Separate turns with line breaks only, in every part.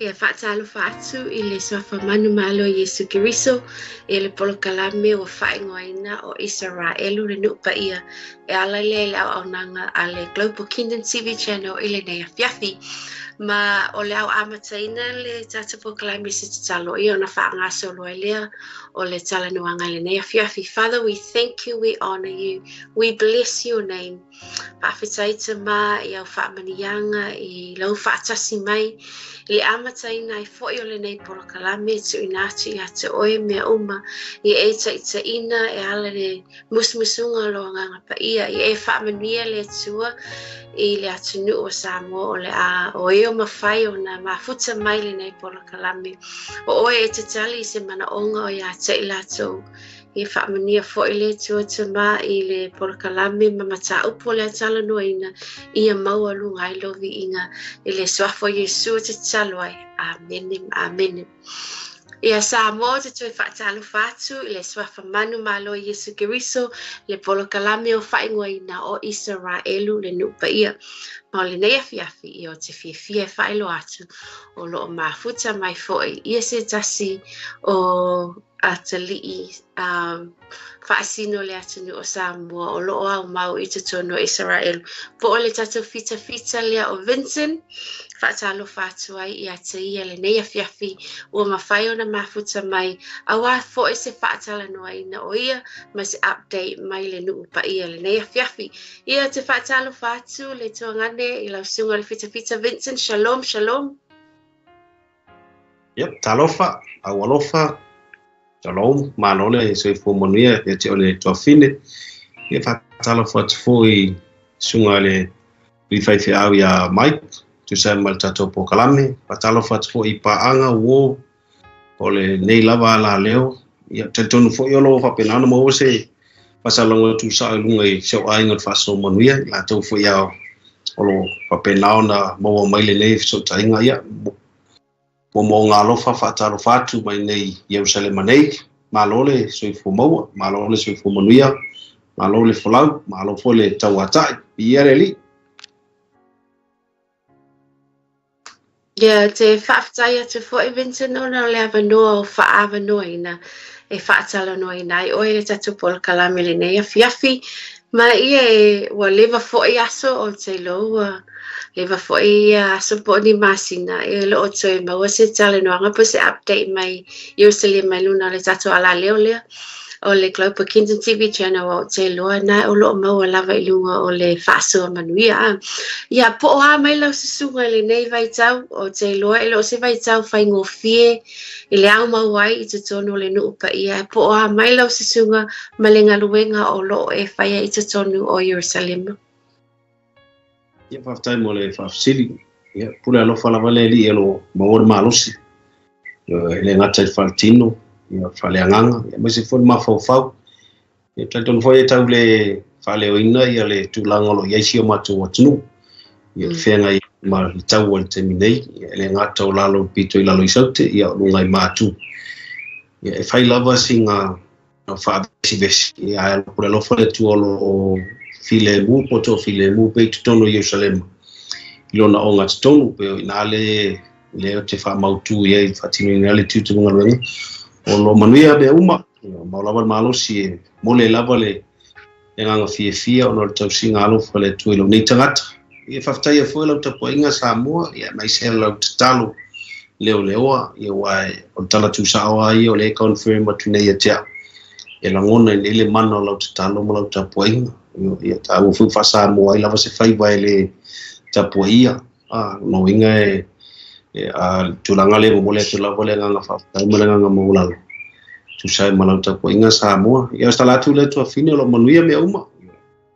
Ia whaatalo whaatu I le soafa manu malo Yesu Kiriso e le polokalame o whaingoaina o Israelu le nupa ia e alaile le au nanga a le Global Kingdom TV channel I le nei fiafi ma o le au amataina le tata polokalame se tatalo I ona whaangaso loa lea o le talanuanga le nei fiafi. Father, we thank you, we honor you, we bless your name. Pa'awhitaita ma I au whaamanianga I lau whaatasi mai I amataina I fo'i o le nei polokalame tu inatu I ate oe mea uma I e taitaina e ala le musmusunga lo nganga pa ia I e whaamania le tua I le atunu o Samoa o le a o e o mawhai o na mafuta mai le nei polokalame o oe e te tali I se mana onga o ia te ilatou I whaamania fo'i le tua tama I le polokalame mamata upo le atala noina ia maua lungai lovi inga I le swafo Yesu te taloi. Amen. Amen. Ia Samoa te tui whaatalo whātu I le swafa manu malo Yesu Kiriso le polokalame o whaingoina o Israelu le nupa ia. Ma o le nei afiafi I o te fiafia whaelo atu o loo mafuta mai fo'i ia se tasi o atalii whaasino le atunu o Samoa o loo au mau I te tono Israel. Po o le tatou fita lea o Vincent whaatalo whātu ai I ata ia le nei afiafi ua mawhai o na mafuta mai a wā fo'i se whaatala noa ina o ia ma se update mai le nuu pa ia le nei afiafi. Ia te whaatalo whātu le tuangane I lau sunga le fita Vincent. Shalom, shalom.
Yep, talofa, awalofa. Shalom, manole se fomonia e te ole tofine. E whaatalo whātu I sunga le rifaifi au ia Mike. Tu sai mal tato po kalame patalo fat fo I paanga wo ole nei lava la leo ia te tonu fo yolo fa penano mo se pasalongo tu sa lunga I so ainga fa so manuia la to fo ia olo fa penao na mo mai le nei so tainga ia mo ngalo fa fatalo fatu mai nei Jerusalem nei malole so fo mo malole so fo manuia malole fo lau malo fo le tawata ia reli.
Ia te whaafatai atu fo'i Vincent o na le awanoa o whaawanoa ina e whaatala noa ina I oe le tatu polokalame le nei afiafi ma ia e wa lewa fo'i aso o te loa lewa fo'i aso po ni masina e lo o toi maua se tala noanga po se update mai Jerusalem mai luna le tatu ala leo lea o le Global Kingdom TV channel o te loa na o lo maua lava I lunga o le whaasua manuia. Ia po o mai lau susunga le nei vai tau o te loa e lo se vai tau whai ngofie I le au mauai I te tono le nuu pa ia. Po o mai lau susunga ma le ngaluenga o lo e whaia I te tonu o Jerusalem.
Ia whaftai mo le whafsiri. Ia pule alofa lava le li e lo maore malosi. Ia le ngata I whaltino. Ia whale anganga. Ia mai se fwoni mawhauwhau. Ia taitonu fwoi e tau le whale o ina ia le tūlangolo iaisi o matu watunu. Ia whenga I ma tau o te minei. Ia le ngata o lalo pito I lalo I saute. Ia lungai mātu. Ia e whai lava singa whaabesi besi. Ia ae pule lofa le tuolo o file mu poto file mu pe tutono Jerusalem. Ilona o ngata tonu pe o inale leo te whaamautu ia I whatino inale tutunga luenga. O lo manuia be uma maulawa malosi e mole lava le nganga fia o no tau singa alofa le tuilo nei tangata e whaftai e fuela uta poinga Samoa ia mai se lau tatalo leo leoa ia wai o tala tu saoa ia o le confirm atu nei atea e langona I le mana o lau tatalo mo lau tapoinga ia ta ufu fa Samoa I lava se fai vai le tapoia no inga tulanga le mo le tulava le nganga whaftai mo le nganga maulalo tu sai malau tapo inga Samoa ia stalatu le tu fine lo manuia me uma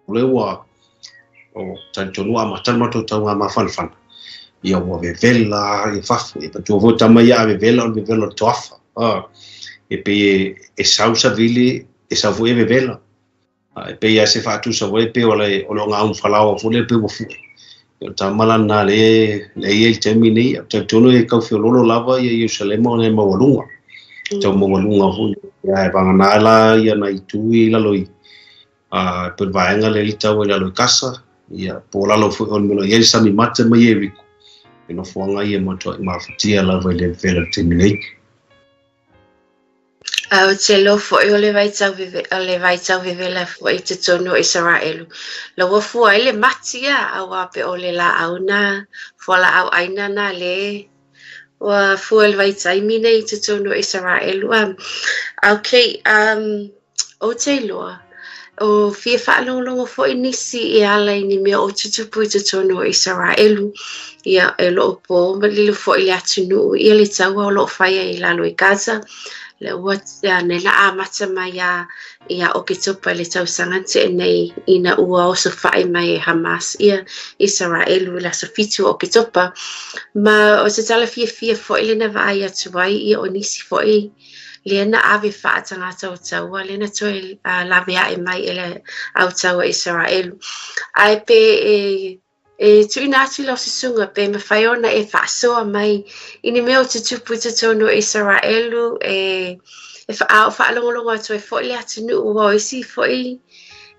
le wa o tantonu amatan mato tau ma fanfan ia wa vela e fafu e tu vota mai a vela tofa e pe e sausa vili e savu e vela e pe ia se fatu sa voi pe o lo ngau falao fu le pe wo fu Ia tamala na le ia I termini te tono e kau fiololo lava ia Jerusalem o ne mawalunga. Tau mawalunga hu ia e vanganala ia na itui laloi. Per vaenga le litau e laloi kasa. Ia po lalo fu on melo ia sami mate mai e riku. no fuanga ia moto ma fatia la vele vele terminate
au te lo fo o le vai tau vive la fo i te tono Israelu lo wa fu ai le matia au ape o le la au na fo la au aina na le wa fu le vai tai mine i te tono Israelu okay o te loa o fia whaalonga fo i nisi i ala i ni mea o tutupu i te tono Israelu ia e lo po ma lilu fo i le atunu i le taua o lo whaia i lalo i Gaza le wat ya ne la amata mai ya o ke topa le tau sangante nei ina ua o so fai mai Hamas ia Israel la so fitu o ke topa ma o se tala fia fo ile na vai atu wai ia o nisi fo i le na ave fa tanga tau tau le na toi la vea e mai ele au tau Israel ai pe tu inati lo se sunga pe me faiona e fa soa mai ini meo te tupu te tono Israelu e fa longa to e fo le atinu o isi fo i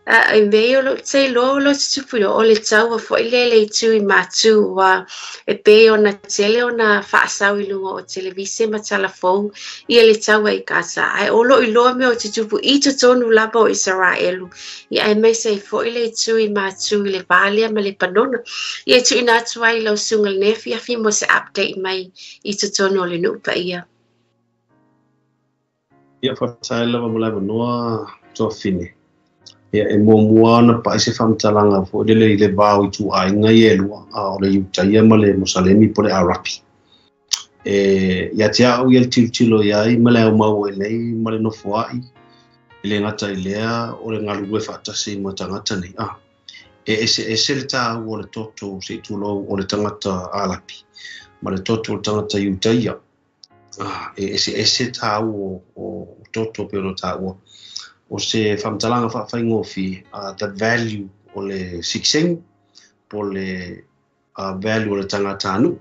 e meo lo te lo te tupu o le tau fo le tu i matu wa e pe ona tele ona fa sau i lunga o televise ma telefon i le tau i casa ai o lo i lo meo te tupu i te tonu labo Israelu ia e mai sei fo le tu i matu i le valia ma le panona ia tu ina tu ai lo sungal ne fi mo se update mai i te tonu le no pa ia
fa sai la mo la noa to fini ia e mua na pa se famtalanga fo le bau i tu ai ngai e lua o le Utaia ma le Mosalemi po le Arapi ia tia o ia tilo ia i ma le mau e nei ma le no fuai le ngata i lea o le ngalu e fatasi mo tangata nei ese le ta o le toto se tulo o le tangata Arapi ma le toto o tangata Utaia ese ta o toto pero ta o se famtalanga fa ingofi that value o le sixeng po le value o le tangata anu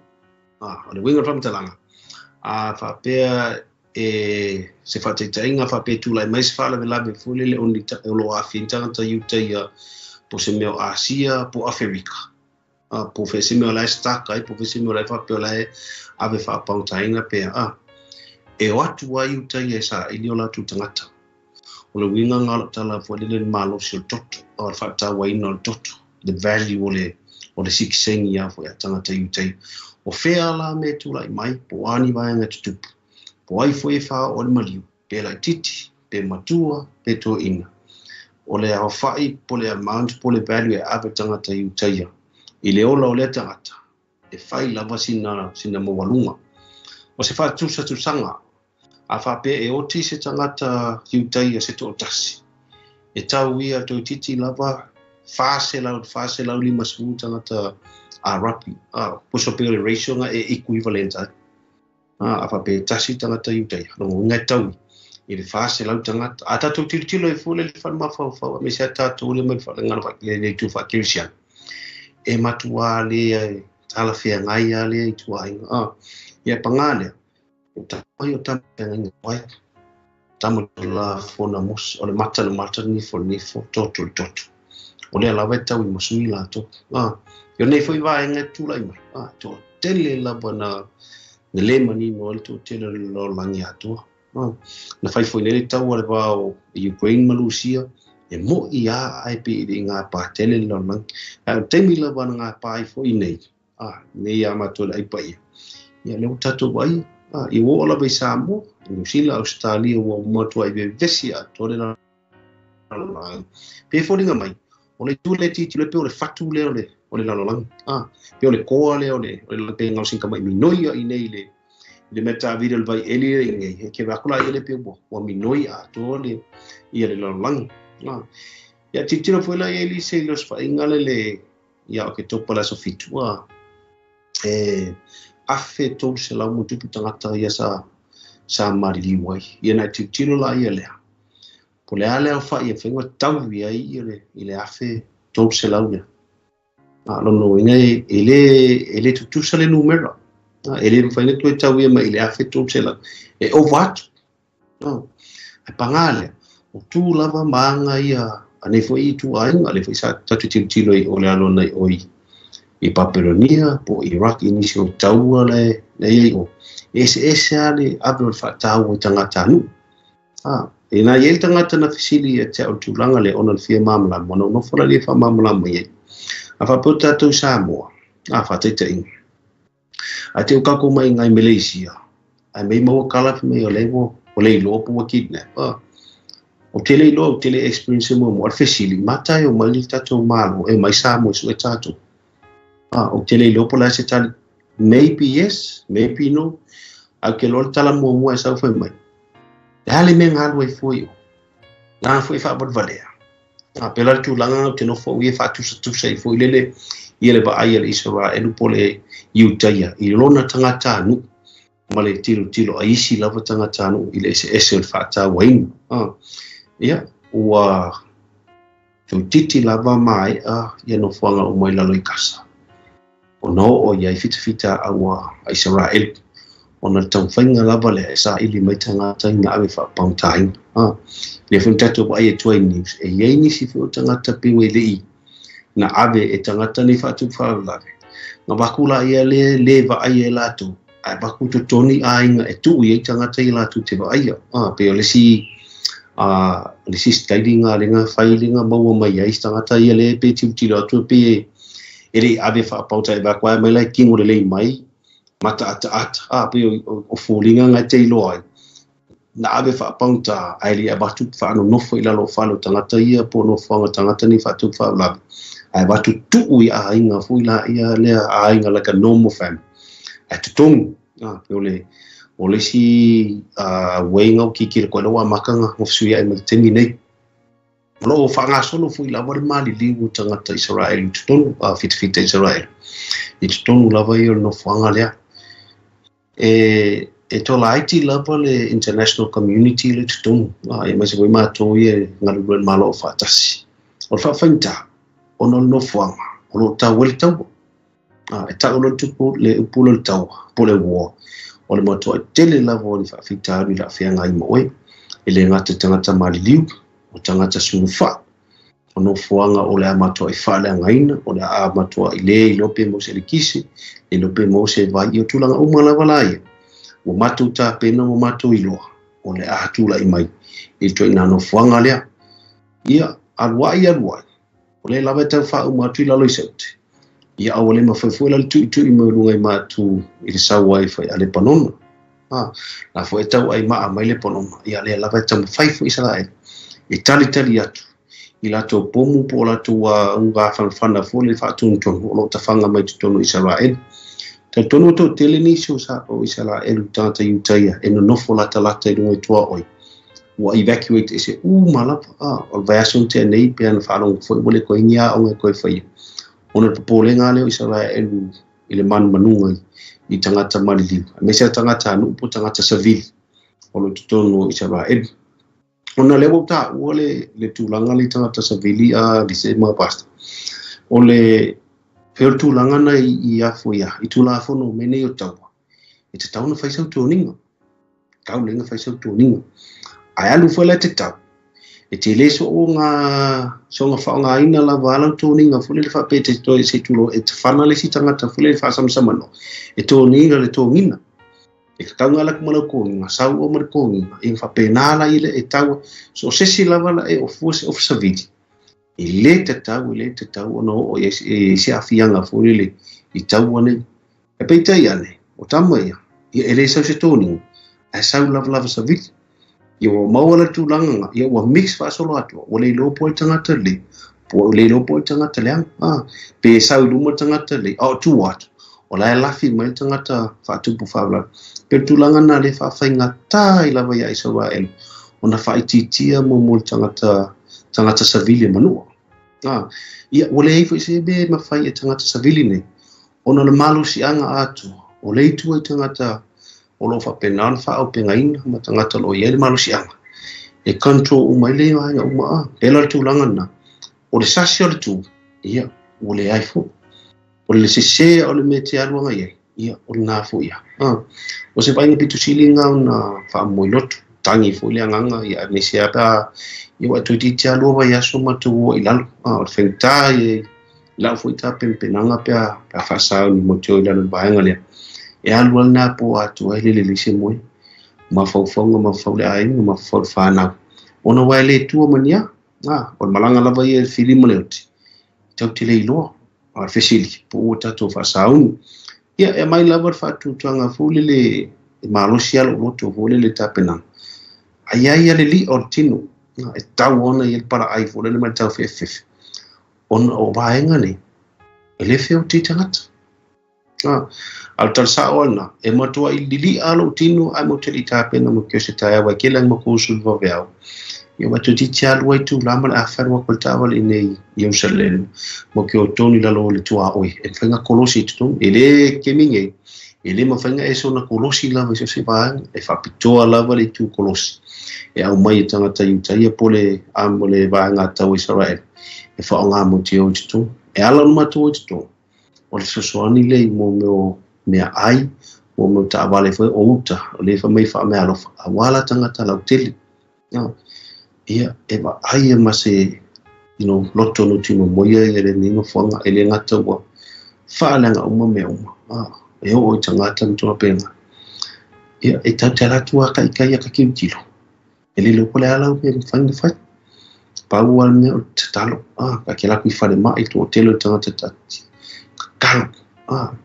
o le winga famtalanga fa pe se fa tainga fa pe tu lai mais fa la vela fu le oni lo afi tangata Utaia po se meo Asia po Afrika po fe se meo la staka po fe se meo la fa pe la ave fa pautainga pe e watu wa Utaia sa iliola tu tangata o le winga ngalo tala fo le malo se toto o fa ta wa ino toto the value o le sixeng ia fo ya tangata Utaia o fe ala me tu lai mai po ani vai nga tu po ai fo e fa o le maliu pe la titi pe matua pe to ina o le au fai po le amount po le value e ave tangata Utaia i le ola o le tangata e fai lava sina mo walunga o se fa tu sanga a fa pe e oti se tangata Utaia se to tasi e tau ia to titi lava fase la lima su tangata Arapi puso pe le ratio nga e equivalent a fa pe tasi tangata Utaia no nga tau i le fase la tangata ata to tilo e fule le fa ma fa me se ata to le me fa nga fa le tu fa kirsian e matua le tala fia ngai ale tu ai ia pangale ta o ta penga wai tamu la fona mus o le mata ni fo toto o le la veta wi musui la to yo nei foi vai nga tu lai mai to tele la bona le mani no to tele lo langia to na fai foi le tau le va o Ukraine Malusia e mo ia ai pe nga pa tele lo lang temi la bona nga pa foi nei nei ama to lai pa ia le tato vai i wo ola be Samoa New Zealand Australia wo mo to ai be vesia to le na pe folinga mai o le tu le ti le pe o le fatu le o le lalolang pe o le koa le o le pe ngau sinka mai minoia i nei le meta video vai eli ngai ke va kula ele pe bo o minoia to le i le lalolang ya titino foi la eli se los fa ingale le ya ke topa la sofitua afe to se la mo tupu tangata ia sa marili wai ia na titino la ia le po le ale fa ia fengo tau ia i le afe to se la ia lo no ngai ele tu sa le numero ele fa ne to tau ia ma ile afe to se la e o vat e pangale o tu lava manga ia ane foi tu ai ale foi sa tatu tilo o le alo nei oi I Papelonia po Iraq inisi o taua le o ese ale ave o whaatau o tangata anu. E nā iei tangata na fisili e te au tūlanga le ona le fia mamala mo no fora le wha mamala mo iei. A whapau tātou Samoa, a whataita inga. A te ukako mai ngai Malaysia, a mei maua kalafi mei o lewo o lei loa po wa kidnap. O te lei loa, o te lei experience mo al fisili, matai o mai li tātou malo, e mai Samoa su e tātou. O te lei loa po la se tali, maybe yes, maybe no, a ke loa tala mua e sau whai mai. E hale me ngālu e fwoi o. Ngā fwoi whapat valea. Pela tūlanga o te no fwoi e whatusa i fwoi lele i ele ba ai ele Isra e lupo le iutaia. I lona tangata anu. Ma le tilo a isi lava tangata anu i le ese o whata wainu. Ia, ua tu titi lava mai ia no fwanga o mai lalo i kasa. O no o iai fita aua a Israel. Ona tau whainga lava le sa ili mai tangata ina awe whapauntain. Le whuntato wa ai e tuai news. E iei nisi whu tangata piwe le i. Na awe e tangata ni whatu whaulave. Nga wakula ia le wa ai e lato. Ai waku to toni a inga e tu i tangata i lato te wa aia. Peo le si stairinga ringa whairinga maua mai ai tangata ia le pe tiutilo atu pe e le awe whapautai wakua mai lai kingo le lei mai. Mata ata pe o fulinga ngai te iloa na ave whapaunta ai li abatu whaano nofo i lalo whalo tangata ia po nofo anga tangata ni whatu whaulabi ai watu tuu i a inga fuila ia lea a inga like a normal family ai tutongu o le si weinga o kikira koe loa makanga ngofsui ai matemi nei lo o whanga solo fuila wale mali liu tangata Israel tutongu fita Israel i tutongu lava i o nofo anga lea e tola aiti lapa le international community le tutongu. E mai se koe mātou i e ngaruruen malo o whātasi. O le whawhainta, o no fuanga, o lo tau wele tau. E tau lo tupu le upula le tau, po le war. O le mātou e tele lava o le whawhainta aru i la whianga i moe. E le ngata tangata maliliu, o tangata sunufa. O no fuanga o le a mātou e whale angaina, o le a mātou i le i lope mo se le kisi, e lope mo se vai i o tūlanga umalawa laia. O mātou tā pena o mātou iloa, o le ahatula i mai, i toi nā no fuanga lea. Ia, aruai, o le lawa tau whau mātou i lalo i saute. Ia au le mawhaifuela le tui i maurunga i mātou i le saua i whai a le panona. La fo e tau ai maa mai le panona, ia le lawa tau mawhaifu i Israel. E tali atu. I lato pomu po lato wa unga whanawhana fo le whaatunu tonu, o lo ta whanga mai tutonu Israel. Te tono to tele ni so sa o Israel tata Utaia e no nofo lata i runga i tua oi. Wa evacuate e se malapa o vayasun te nei pe ana whalong foi wale koe ngia o ngai koe whai. Ona popole ngā leo Israel i le manunga i tangata maliliu. A mesa tangata anu po tangata savili o lo tutono Israel. Ona lewo ta ua le tūlanga le tangata savili a lise mga pasta. O le Pero tūlanga na i afo ia, i tūla afo no mene o taua. E te tau na whaisau tūninga. Tau lenga whaisau tūninga. Ai alu whaila te tau. E te leso o ngā whaonga ina la wālau tūninga, fule le whape te toi se tūlo, e te whana le si tangata, fule le whaasamsama no. E tūninga le tūngina. E ka kaunga la kumala kōnginga, sau o mara kōnginga, e whape nāla i le e taua, so sesi la wala e o fuose o whasaviti. I le te tau ono o e se awhianga fōre le i tau ane. E peitai ane, o tama ia, i le sau se tōninga, e sau lava sa viti. I o mauala tūlanga, i o mix whaasolo atua, o le lopo e tangata le, po le lopo e tangata le anga, pe e sau luma tangata le, o tu atu, o la e lafi mai tangata whaatupu whaula. Pe tūlanga na le whaawhainga tā i lava ia i Israel, o na whaititia mo tangata savili manua. Ia, o le eifo i se be mawhai e tangata savili ne. Ona le malu si anga atu, o le itu e tangata o lo whapenan whao pengaina, ma tangata lo i ele malu si anga. E control umai leo hanga umaa, pela le tūlanga na. O le sasi o le tū, ia, o le aifo. O le sese o le me te aruanga iei, ia, o le nāfo ia. O se vainga pitu silinga o na whaamoi lotu, tangi fo le anganga, ia, nese apa, ia watu i te alua ia so matu o i lalo. O le whengta la foi ta penanga pa fa ni mo tio la no baenga le e alu na po atu le se mo ma faufonga ma faule ai ma fa na ona wa le tu mania o malanga lava ia filimo le oti tau te le ilo a fesili po ta to fa saun ia e mai lava fa tu tanga fule le malosia lo to fule le tapena ai le li ortino e tau ona ia para ai fule le tau fef on o baenga ni ele feo titangata al tarsa ona e matua i lili alo tino ai mo te li tapena mo ke se taia wa ke lang mo ko sul va veo ia watu titia luai tu lama a ferwa koltawa i nei Jerusalem mo ke o toni lalo le tua oi e whainga kolosi tuton ele keminge ele ma whainga e so na kolosi lava so se vaan e whapitoa lava le tu kolosi e au mai tangata iutaia pole amo le vaanga tau Israel e whaonga mo te o tuton e ala numa tu o tuton o le sosoani le mo meo mea ai mo meo ta avale fwe o uta o le wha mai wha mea alofa a wala tangata lau tele ia e va ai ma se loto no tino moia e le nino fonga e le ngata wa whaalanga uma me uma e o tangata mtua penga ia e tautela tua kai a kakimtilo e le loko le ala upe mwhanga whai pau al mea o tatalo ka ke laku I whare mai to telo tangata tati kalo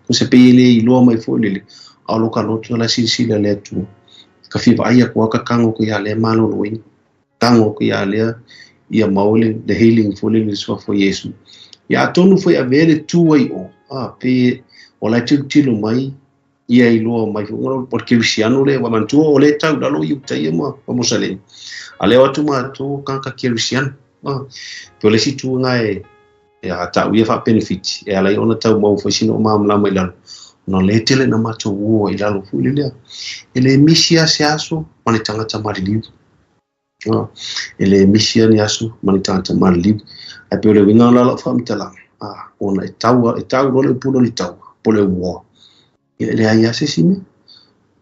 ko se peile I loa mai fo lele a loka loto la sinsila le atu ka whiwa ai a kua ka kango ko ia le malo loini tango ko ia lea ia maule the healing for le so for Yesu ia tonu foi a vele tu ai o pe o la tilo mai ia I lo mai ngoro porque Luciano le wa mantu o le tau dalo yu tai mo vamos a le ale watu ma tu kanka ke Luciano pe le situ ngai e ata u ia fa benefit e ala ona tau mo foi sino ma mla mai la no le tele na mato wo I lalo fu le ele misia se aso mane tangata mari ele misia ni asu mani tanta mali a pe le winga la famtala ona e tau role pulo li tau pole wo ele ai se sime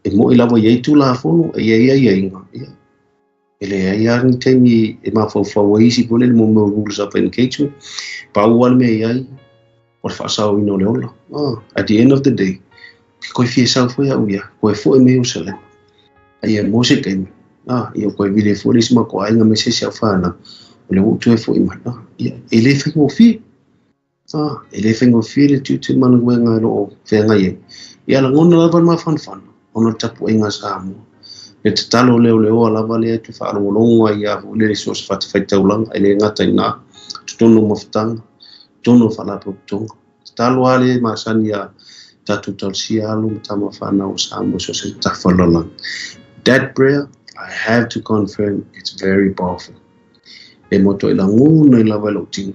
e mo ila vo ye tu la fo e ye ele ai ni temi e ma fo isi pole mo mo rules up engagement pa wal me ai por fa sa no le ola at the end of the day ko fi sa fo ya uya ko fo me usale ai mo se kai io ko vile folis ma ko ai nga mese se afana le utu e fo imana ele fengo fi ele fengo fi le tu manu wenga lo fenga ye ia la ngona la ma fan ona tapu inga samu le talo le o la vale tu fa lo longa ia le resource fat faita ulang ele ngata ina tono moftang tono fala pokto talo ale masania tatu talsia lu tama fana o samu so se tafalola that prayer I have to confirm it's very powerful. E moto ila nguna ila walo ting.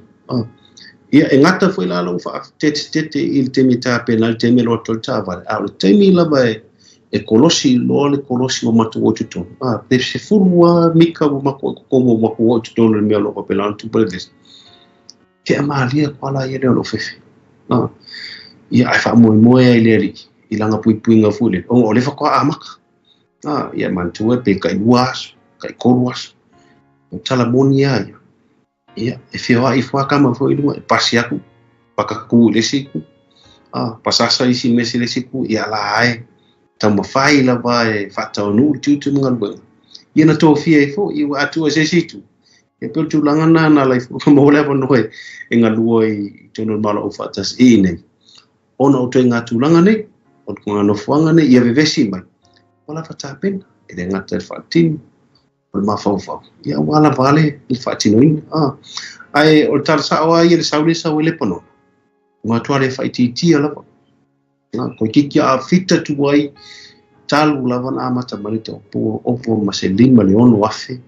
Ia e ngata foi la lo fa tete il temi ta penal temi lo tolta vale. Al temi la ba e kolosi lo le kolosi o matu o tuto. Pe se furwa mika o mako como mako o tuto le me lo penal tu predes. Ke amalia kwala ye lo fefe. Ia ai fa mo e leri ilanga pui nga fule. O le fa ko amaka. Ia mantua pe kai was kai korwas o talamonia ia e fia I fua kama foi lunga pasiaku pakaku lesiku pasasa isi mesi lesiku ia la ai tama fai la vai fata no tu ngal bang ia na to fia fo I atu se situ e pe tu langana na lai fo mo le bon noi e ngaluoi tono mala o fatas ine ona o tenga tu langane o ngano fuanga ne ia vevesi mai wala fatapen ele ngata fatin o ma fau ia wala vale il fatinoin ai o tarsa o ai le saule sa wele pono ma tuale faititi ala ko kiki a fita tu wai talu lavan amata malito opo maselin malion wafe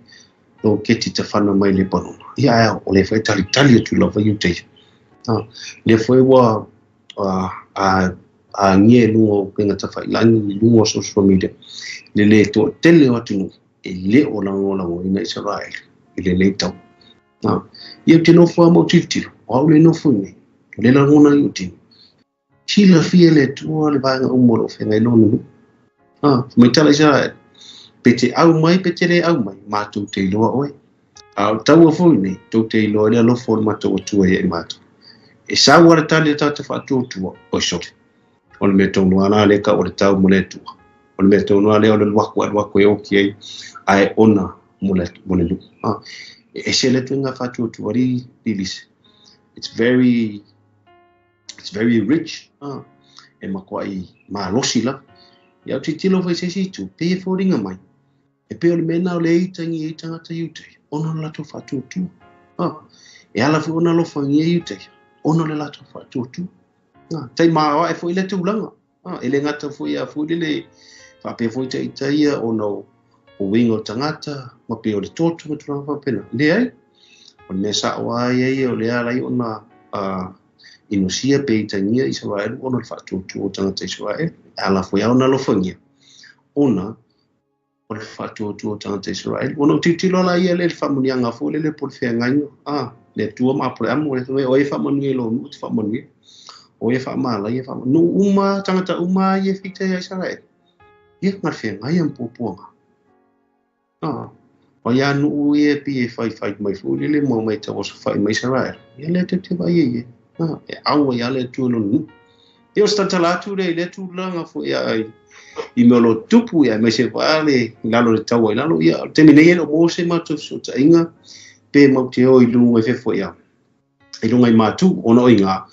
o keti te fana mai le pono ia o le faitali tali tu lava yute le foi wa a ngie lungo penga tafa ilani lungo social media le to tele watu le olango ina Israel le tau ia tino fo mo titilo o le no funi le la ngona yuti chila fiele tu le banga umoro fe ngai lonu mai tala Israel pete au mai ma tu te lo oi au tau fo ni tu te lo le lo forma tu e matu e sa wara tali ta te whātua o sori. O le me tonu ana le ka o le tau mo le tua. O le me tonu ana o le waku e oki ai ai ona mo le lu. E se le tuinga whātua ri lise. It's very rich. E makwai losi la. Ia te tilo vai se situ, pe e whoringa mai. E pe o le mena o le eitangi e tangata iutei. Ona le lato whātua. E ala fu ona lofangi e iutei. Ona le lato whātua. Tai maa e fo ile tūlanga. E le ngata fo ia fo ile whape fo i taia o no o wingo tangata, ma pe o le tōtu ma tūranga whapena. Le ai, o le mesa o ai o le alai o na inosia pe i tangia Israel, ona le whātua o tangata Israel, ala fo ia ona lofangia. Ona, o le whātua o tangata Israel, ona o titilo la ia le whamunianga fo le polwhea ngaingo. Le tua ma pole amo, o e whamanui lo nu, te whamanui. O e whamala, e whamala. No uma, tangata uma, e whita ia Israel. Ia ngarwhea ngai am pōpuanga. O ia nu e pi e whai mai fūri le mau mai tau osa whai mai Israel. Ia le te vai e. E aua ia le tua lo nu. E o statalatu le tu langa fo ia ai. I me lo tupu ia mai se wale, lalo le tau ai lalo. Ia te minei e lo mose matu so ta inga. Pe mau te o i lunga i whefo ia. I lunga i matu, ono o inga.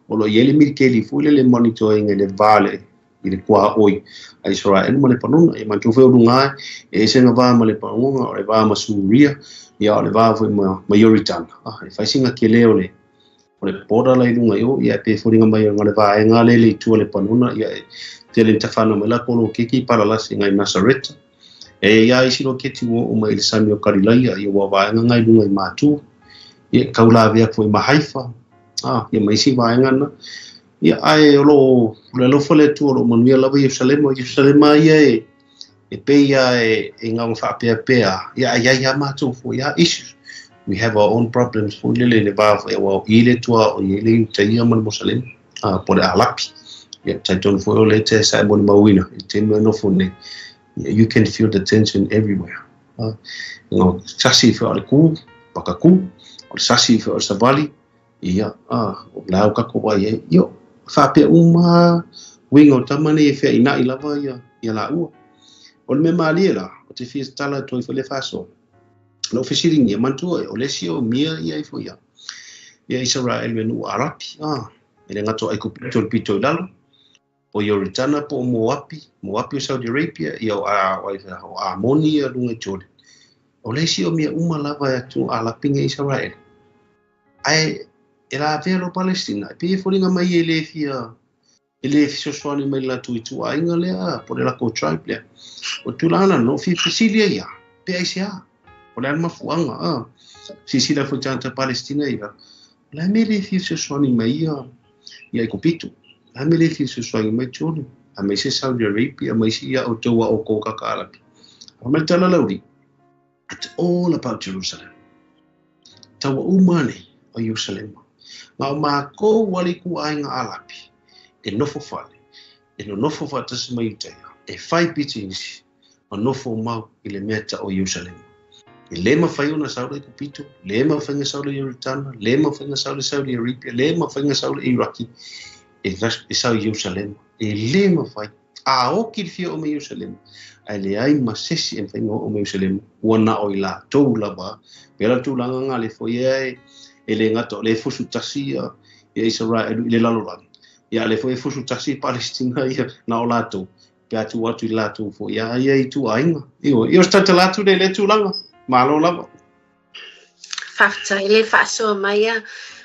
O lo iele mirikeli fule le monitoring e le vale i le kua oi a Israel ma le panuna e mantu feo lunga e senga vaa ma le panunga o le vaa ma Suria ia o le vaa fwe ma Yoritan e whaisinga ke leo le o le poda la i lunga i ia pe furinga mai o le vaa e ngā le i tua le panuna ia te le tawhana me la kono kiki paralasi ngai Nazareta e ia isi lo keti o mai le sami o Karilaia i o vaa ngai lunga i matu ia kaula vea fwe ma Haifa ia mai si vaenga ia ai lo le fole tu lo manuia lava Yerusalem ia e pe ia e ngau fa pe ia ma tu fo ia issues we have our own problems for le va o ile tua o ile te ia man Jerusalem por alapi ia tai ton fo le te sa mon mawina te no fo ne you can feel the tension everywhere no sasi fo al ku pakaku o sasi fo al savali ia o lau ka ko ai yo fa pe uma wingo tamane e fe ina ilava ia la u o me maliela o te fis tala to i le faso no fisiringi mantu o le sio mia ia i fo ia Israel venu arapi ele ngato ai ko pito lalo o Yoritana po Moapi o Saudi Arabia ia o Amoni lunga Jordan o le sio mia uma lava ya tu ala pinga Israel ai era vero Palestina pe foringa mai ele fia so swani mai la tu ainga le por la co tribe o tulana no fi Sicilia ia pe aisia o le mafuanga Sicilia fo tanta Palestina ia la me le fi so swani mai ia kopito la me le fi so swani mai Jordan a mai se Saudi Arabia mai sia o toa o ko kakala o me tala laudi it's all about Jerusalem tawa umane o Jerusalem ma ko wali ku ainga alapi e nofo fale e no nofo fata mai utea e fai pitings o nofo mau i le meta o Jerusalem e le mawhai ona saule ku pito le mawhai saule Yoritana le mawhai saule Saudi Arabia le mawhai saule Iraki e sau Jerusalem e le mawhai o kilfia o me Jerusalem ai le ai masesi e whainga o me Jerusalem wana o ila tau lava pera tu langa ngale foi e le ngato le fusu tasia e Israel le lalolang ia le foi fusu tasi Palestina ia na o lato pe atu i lato fo ia i tu ainga io sta te lato le tu langa malo lava
fafta ile faso maya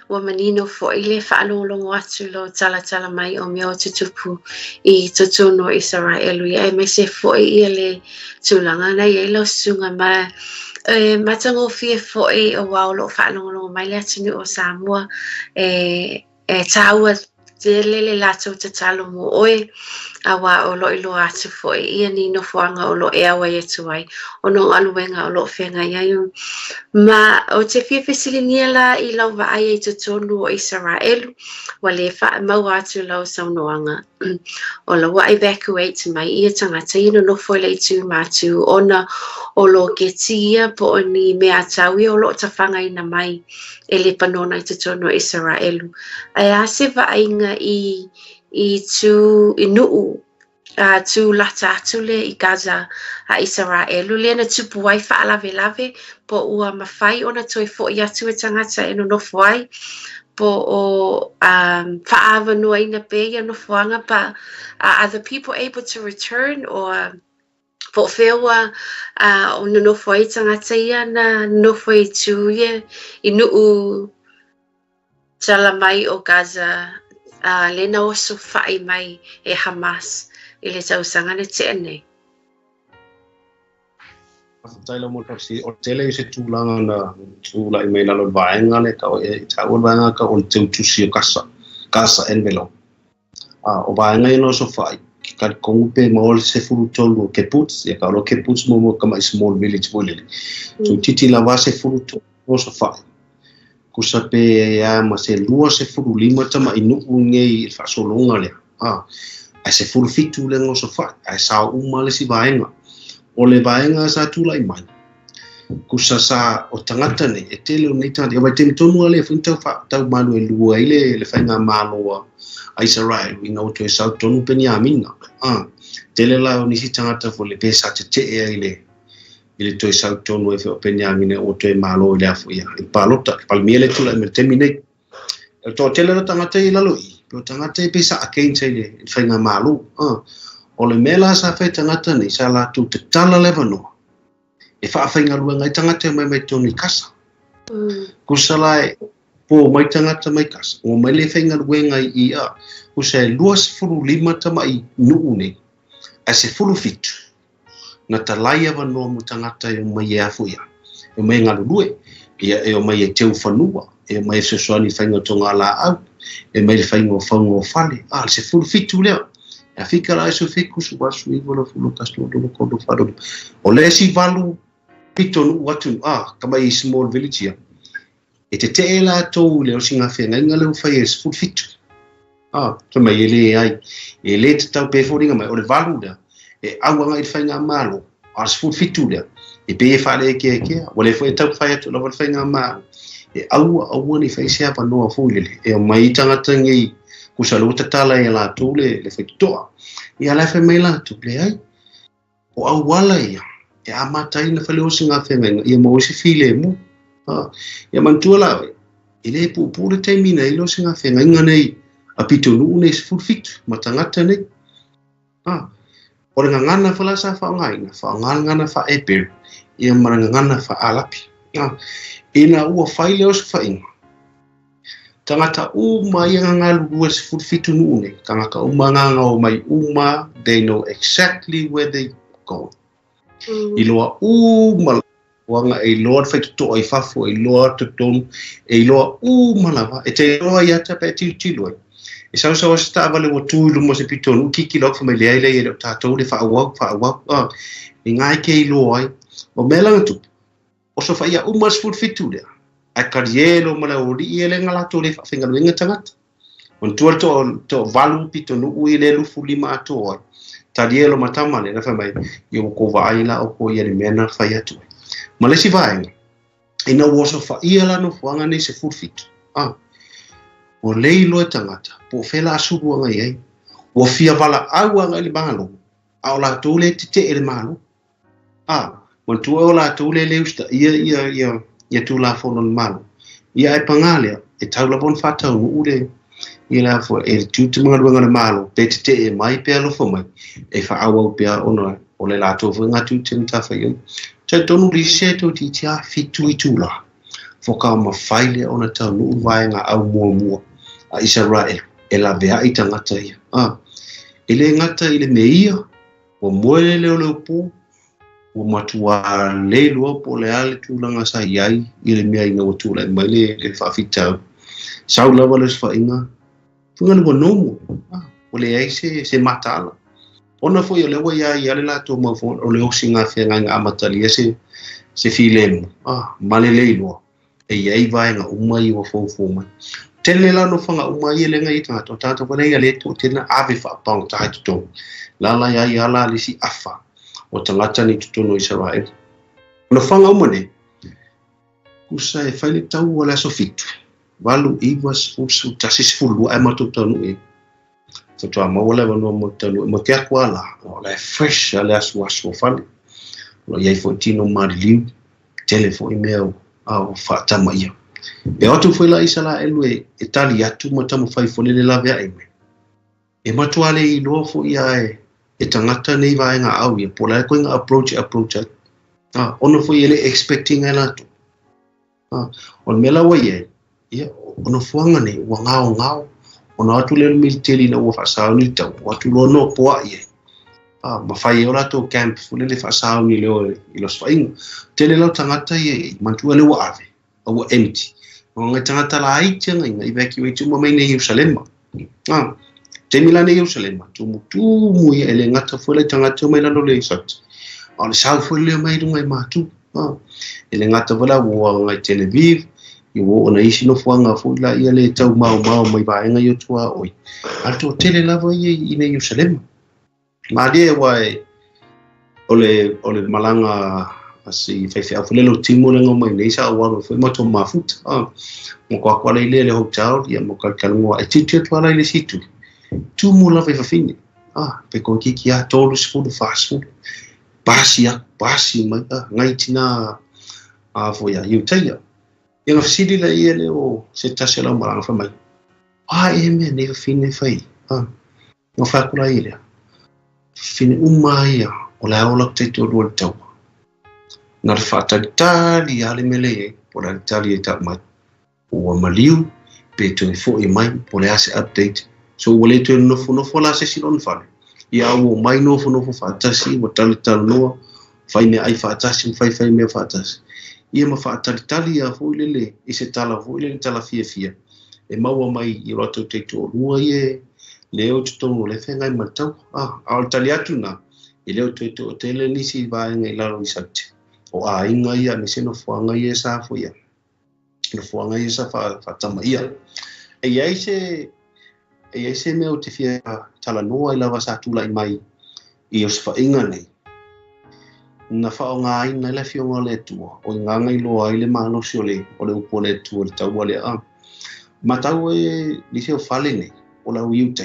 wa manino fo ile whaalolongo atu lo tala mai o mea o tutupu i tutuno Israel ia me se fo i le tulanga na ia lo sunga ma matango fie fo i o wao lo whaalolongo mai le atunu o Samoa taua te lele lato te talo mo oe awa o lo ilo atu foi ia ni no fuanga o lo e awa e tuai o no aluenga o lo whenga iau ma o te whiawhisilinia la I lau wa ai e te tonu o Israelu wa le wha mau atu lau saunoanga o la wa evacuate mai ia tangata ino no foi le tu matu ona o lo ke tia po o ni mea taui o lo tawhanga ina mai e le panona I te tonu o Israelu ai a se wa ainga I tu inuu tu lata atu le I Gaza a Israelu le na tupu wai whaalave lave po ua mawhai ona toi fo I atu e tangata e no nofo ai po o whaavanua ina pe ia nofoanga pa are the people able to return or po whewa o no nofo ai tangata ia na nofo I tu ia inuu tala mai o Gaza le na oso whai mai e Hamas I le tausanga na te ane.
Taila mo kasi o tele se tulanga na tula I mai lalo vaenga le ka e tau vaenga ka o te tusi o kasa envelo. O vaenga ino so fai ka kongupe mo se furu tolu ke puts e ka lo ke puts mo kama small village bolele. So titi la va se furu tolu so fai. Kusa pe ya ma se lua se furu lima tama inu unge fa so longa le. Ai se furu fitu le ngo so fai. Ai sa uma le si vaenga. O le vaenga sa tula I mai. Kusa sa o tangata ne e tele o nei tangata. Ia temi tonu ale whintau tau malu e lua I le whainga maloa a Israel. I ngau to e sau tonu peni a mina. Tele la o nisi tangata fo le pesa te te e I le to e sau tonu e whao peni a mina o to e malo I le afu ia. I palota, palmia le tula e me temi nei. E to tele la tangata I lalo I. Pero tangata e pesa a keintsa I le whainga malo. O le mela sa whai tangata ni sa la tu te tala lewa noa. E wha whainga lua ngai tangata mai toni kasa. Kusa lai po mai tangata mai kasa. O mai le whainga lua ngai I a. Kusa e lua se furu lima tama I nuu ne. A se furu fitu. Na ta lai awa noa mu tangata e mai e afu ia. E mai ngā lue. E o mai e teu whanua. E mai e se soani whainga tonga la au. E mai le whainga o whaunga o whale. Se furu fitu leo. A fika la eso fiku su wasu I wala fulu kaslo do kodo fado. O le si valu pito no watu kama I small village ya. E te te la to le o singa fenga ngale o fai es full fitu. Tama ele ai. E le te tau pe foringa mai o le valu da. E awa ngai whainga malo. As full fitu da. E pe e fale ke o le foi tau fai atu la whainga malo. E awa ni fai sia pa no fuile. E mai tangata ngai kusa lo tatala ia la tu le fetoa ia la fe mai la tu le ai o au wala ia e amata ina fale o singa fenga ia mo si file mu ia mantua la ile pu le termina ilo singa fenga inga nei a pito nu ne full fit matangata nei o le ngana fala sa fa ngai fa ngana fa eper ia maranga ngana fa alapi ina ua faile o fa inga tangata uma ia ngā lua se fitu nuune. Tangata uma ngā o mai uma, they know exactly where they go. I loa uma wanga e loa whaituto ai whafo, e loa tutonu, e loa uma lava, e te loa iata pe tilu ai. E sau se tawa le watu luma se pitonu, kiki lok whamai leile e leo tātou le whaawau. E ngai ke I loa ai, o melanga tupu. O so whaia uma se fitu lea. A karielo mala ori ele ngala to le whainga luenga tangata. On tua to valu pito no ui le lufu lima atoa. Tarielo matamane na whamai I o ko vaila o ko iere mena whai atu. Malesi vaenga. Ina woso whaia no whanga ne se furfitu. O leilo e tangata. Po whela asuru anga iei. O fia vala au anga ili mahalo. Ao la tole te te ele mahalo. Man tua o la tole leusta. Ia tu la fonon malo. Ia e pangalea, e tau la bon fatau no ure. Ia la fo, e tu te mga luanga na malo, pe te e mai pe alofo mai. E wha awau pe a ono, o le la tofu ngā tu te mtafa iu. Tai tonu li se to ti tia fitu I tu la. Foka ma whaile ona tau no uvaenga au mua a Israel. E la vea I tangata ia. E le ngata I le meia, o moe leo leo po, o matua le lua po le ale tūlanga sa iai I le mea inga o tūla mai le whawhitau. Sau lawa le whainga, Funga no nomo. O le ai se matala. Ona foi o le wa ia le la to mo fo o le osinga fe nga amatali se filem. Malele lo. E ia vai nga umai o fo mai. Tele la no fanga umai le nga ita to tata ko le to tena ave fa pang ta to. La ia la le si afa. O tangata ni to no Israel. No fanga umane. Kusa e fai tau wala so fitu. Walu iwas usu tasis fulu ai matu tonu e. So to ama wala no mo tonu mo tia kwala. Ola fresh ala asu fali. Lo ia fo tino marliu telefone email au fata mai. E atu foi la isala elwe Italia tu mo tamu fai fo le la vea e. E matu ale I lo fo ia e tangata nei vai nga au ia pola ko nga approach. Ono fo ele expecting ana tu. On mela wa ye ia ono fuanga ne wa ngao ona atu le military na wa fa ni tau atu lo no poa ye ma fai ora to camp fule le fa ni leo I lo swaing tele lo tangata ye mantu le wa ave o empty o tangata la ai tanga I evacuate mo mai ne Jerusalem temila ne Jerusalem tu mu ye ele ngata fule tangata mai la lo le sat on sa fule mai dunga matu ele ngata wala wa ngai Tel Aviv I wo ona isi no fuanga fu la ia le tau mau mai ba nga yo tua oi alto tele lava I ne Jerusalem ma dia wai ole malanga asi fai fu le lo timo le ngomai nei sa wa fu mo to mafut mo kwa le hotel ia mo kalmo e titio tua le situ tu mo la fai fini pe ko ki a tolu fu fast food pasi mai ngai tina fo ya yuteia Yang fsidi la ia le o se tase la maranga fa mai. Me ne fine fai. No fa kula ile. Fine umai o la ola te to do tau. Na fa tali ale mele po la tali ta mai. O maliu pe to fo I mai po le ase update. So wole to no fo la se silon fa. Ia o mai no fo fa tasi mo tali no fai ne ai fa tasi fai me fa tasi. Ia ma fa tali a fo lele I se tala fo lele tala fia e maua mai I roto te to rua ye leo to le fenga I matau al tali atu na I leo to tele nisi va ngai la ro sakte o inga ia me se no fo ngai sa fo ia no fo ngai sa fa tama ia e ia se me o te fia tala no I lava sa tu lai mai I os fa inga nei na fa nga ina le fionga le tua o nga ngai lo ai le malo si ole o le upo le tua le tau ale matau li se o fale nei o la uiuta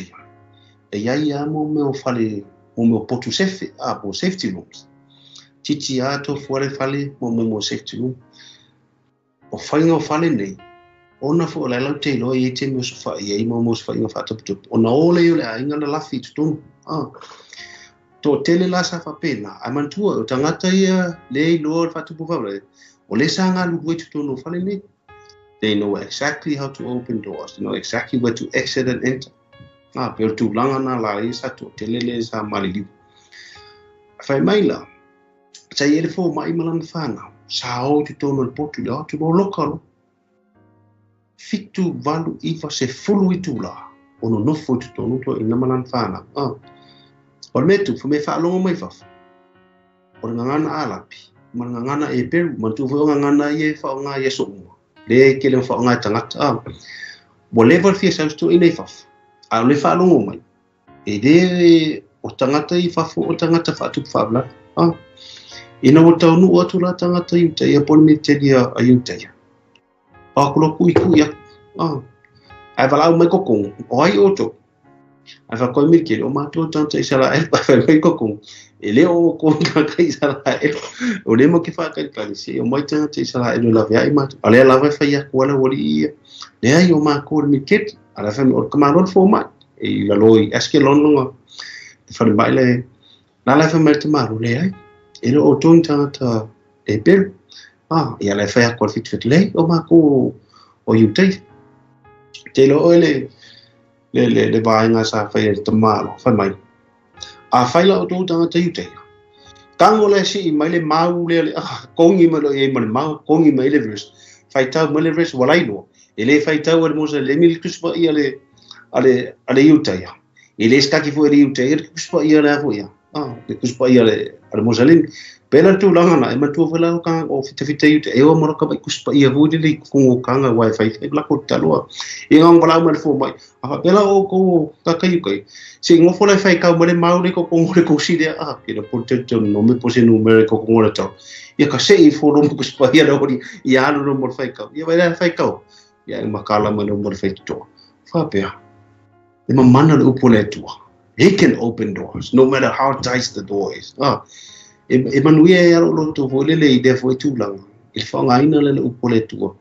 ia mo me o fale o me o potu sefe po safety rooms titi to fuare fale mo me mo safety room o fainga o fale nei ona fo la lau te lo te mo so fa ia mo so fa inga fa top ona ole yo le inga na lafi tu to tele la sa fa pena a mantua o tangata ia le lord fa tu puvale o le sanga lu wetu to no fale ni they know exactly how to open doors they know exactly where to exit and enter per tu langa na la isa to tele le sa malili fa maila sa ele fo mai malan fana sa o tu to no potu la tu no lokalo fitu valu ifa se fulu itula ono no fo tu to no to ina malan fana Or metu fu me fa longo mai fa. Or ngana alapi. Man ngana e peru man tu fu ngana ye fa nga ye so. Le ke le fa nga tangata. Bo level fi sa stu ine fa. A le fa longo mai. E de o tangata I fa fu o tangata fa tu fa bla. Ina o tau nu o tu la tangata I te ia pon me te dia a I te ia. Kulo ku ya. Ai vala mai kokong. O ai o to. Afa ko mi ke o ma to tanta Israel pa fa mai kokong. Ele o ko ka Israel. O le mo ke fa ka si o mai tanta Israel la via I ma. Ale la va fa ya ko la wori. Le ai o ma ko mi ke ala fa o ka ron fo ma. E la loi eske longa. Fa le baile. Na la fa me te ma le ai. Ele o to tanta e per. Ya la fa ya ko fit le o ma ko o yutei. Te lo ole le vai nga sa fai te malo fai mai a fai la o tanga te yute kango le si mai le mau le kongi ma le mau kongi mai le vers fai tau mai le vers walai no ele fai tau mo se le mil tus ba ia le ale iuta ia ile skaki fo ile iuta ia kuspa ia la fo ia le kuspa ia le mosalin pela tu langa na ma tu fela ka o fita iuta e o mo ka kuspa ia fo ile ku kanga wifi e la ko talua e ngong pala mo fo mai a pela o ko ka kai kai se ngo fo la fai ka mo le mau le ko le ko si de ke le portetto no me pose numero ko ngora ta ia ka se i fo no kuspa ia no ia no mo fai ka ia vai la fai ka ia makala mo no mo fai to fa pea e mamana le upo le tua. He can open doors, no matter how tight the door is. E manuia e alo loto fo lele i defo e tūlanga. E whangaina le upo le tua.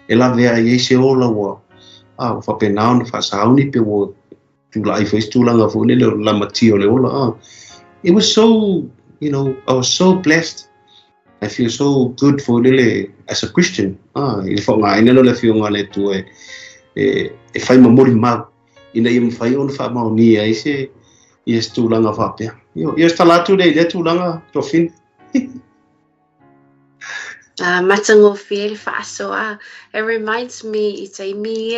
E la vea i se ola wa. Fa penao na fa sauni pe wo tūla i whais tūlanga fo lele la matio le ola. It was so, I was so blessed. I feel so good for lele as a Christian. E whangaina le whionga le tua e whai mamori mau. Ina ia mwhai ona wha mau ni ai se ia se tūlanga whapea. Ia se talatu rei le tūlanga to fin.
Matango fiel whaasoa. It reminds me i tai mi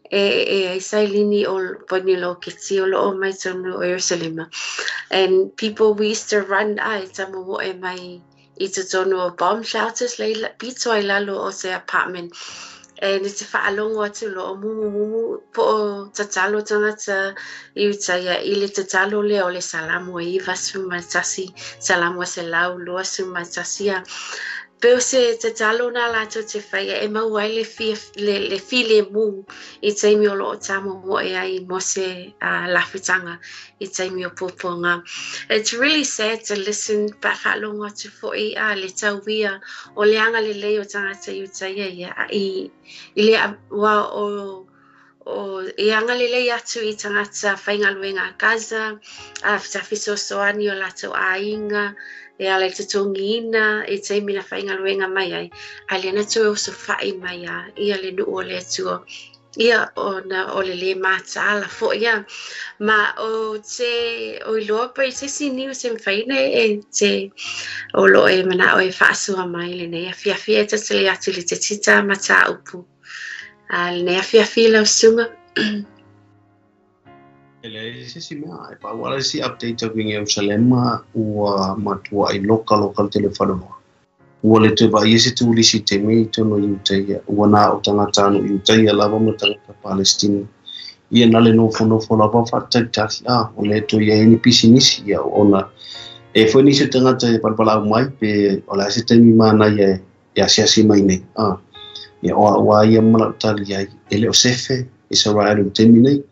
e sailini o Bonilo Kitsi o lo o mai tonu o Jerusalem. And people we used to run ai tamo mo e mai i te tonu o bomb shelters le pito ai lalo o se apartment. And it's a whaalongo atu lo o mumu po tatalo tangata i utaya i le tatalo le o le salamu e iwa sumatasi salamu se lau loa sumatasia Peo se tatalo na lato te whaia e mau ai le file mu i taimi o loo tamo mo e ai mo se lawhitanga i taimi o poponga. It's really sad to listen pa whaalongo atu fo i le tauia o le anga le leo tangata i utaya i le wa o e anga lele atu i tangata whaingaluenga Gaza, whiso soani o lato ainga, e ale te tongina, e te mina whaingaluenga mai ai, ale na tu o so whai mai ai, ia le nu o le tuo, ia o le le mata ala fo ia, ma o i loa pa i te siniu se mwhaine e te o lo e mana o e whaasua mai le nei, a fia e te tele atu le te tita mata upu. Le afiafi lau sunga.
Ele se mea e pa wala si update of Jerusalem ua matua i local telefano. Ua le te ba yesi tu lisi te mei tono Iuteia. Ua na o tangata anu Iuteia lava mo tangata Palestina. Ia nale nofo lava whataitaki. O le to ia eni pisi nisi ia ona. E foi nisi tangata e parpalau mai pe o la se temi mana ia siasi mai nei. Ia oa ia malatali ai ele o sefe Israel o temi nei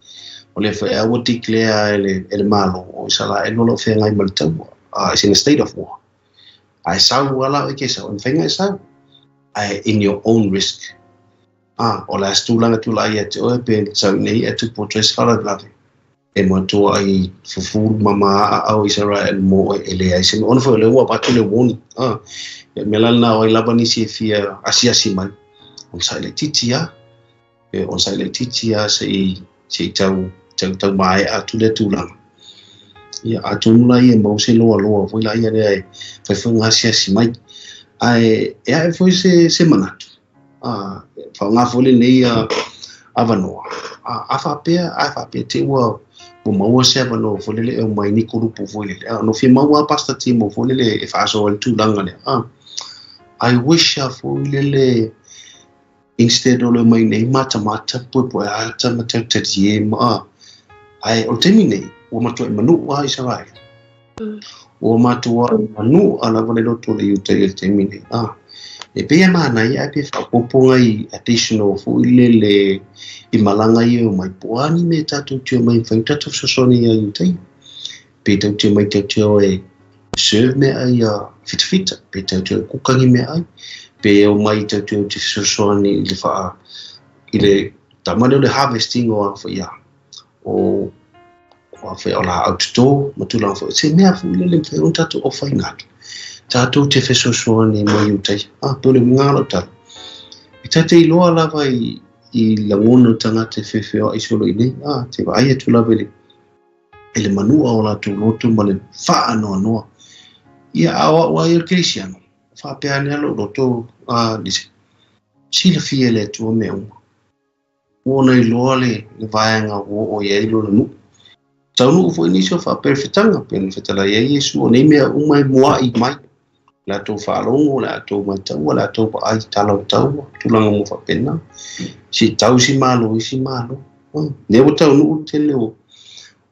o le fa o declare ele malo o Israel lo fe ngai maltau is in a state of war. I saw wala o ke sa on fenga sa in your own risk. O la stulanga tu la ia te o pe sa nei e tu portrait fala blave e mo to ai fufu mama au Israel mo ele ai se on fo le wa patu le won melana o labani si fia asia si mai on sa le titia se tau mai atu le tulang ia atu nula ia mau se loa foi la ia le fai funga sia si mai ai e foi se manatu fa nga fole nei avanoa afa pe te wa mo mau se avanoa fole le mai ni kurupu fole no fi mau pasta timo fole le e fa so el tulanga le I wish fole le instead of my name mata po ata mata tie ma ai o termine o mato manu wa Israel o mato manu ala vale do to le termine e pe mana ia pe fa poponga i additional fu le I malanga i o mai poani me tatu tio mai fa tatu sosoni ia utai pe tatu mai tatu e serve me ai fit pe tatu kukangi me ai pe o mai tatu te sosoni le fa ile tamane le harvesting o fa ia o fa ola outdoor matula fa se me afu le fe un tatu o final tatu te fe sosoni mai utai pe le ngalo ta ita te loa lava I la ngono tangata fe o isolo ine te vai tu la vele ele manua o la tu loto male fa no ia wa il cristiano fa pe ane lo loto dice si le fiele tu me ona I loa le vaenga o ia ilo nu tau nu fo ni so fa perfectanga pen fetala ia Yesu o nei mea umai moa I mai la to fa longo la to mai tau la to pa ai talo tau tulanga mo fa pena si tau si malo ne o tau nu te leo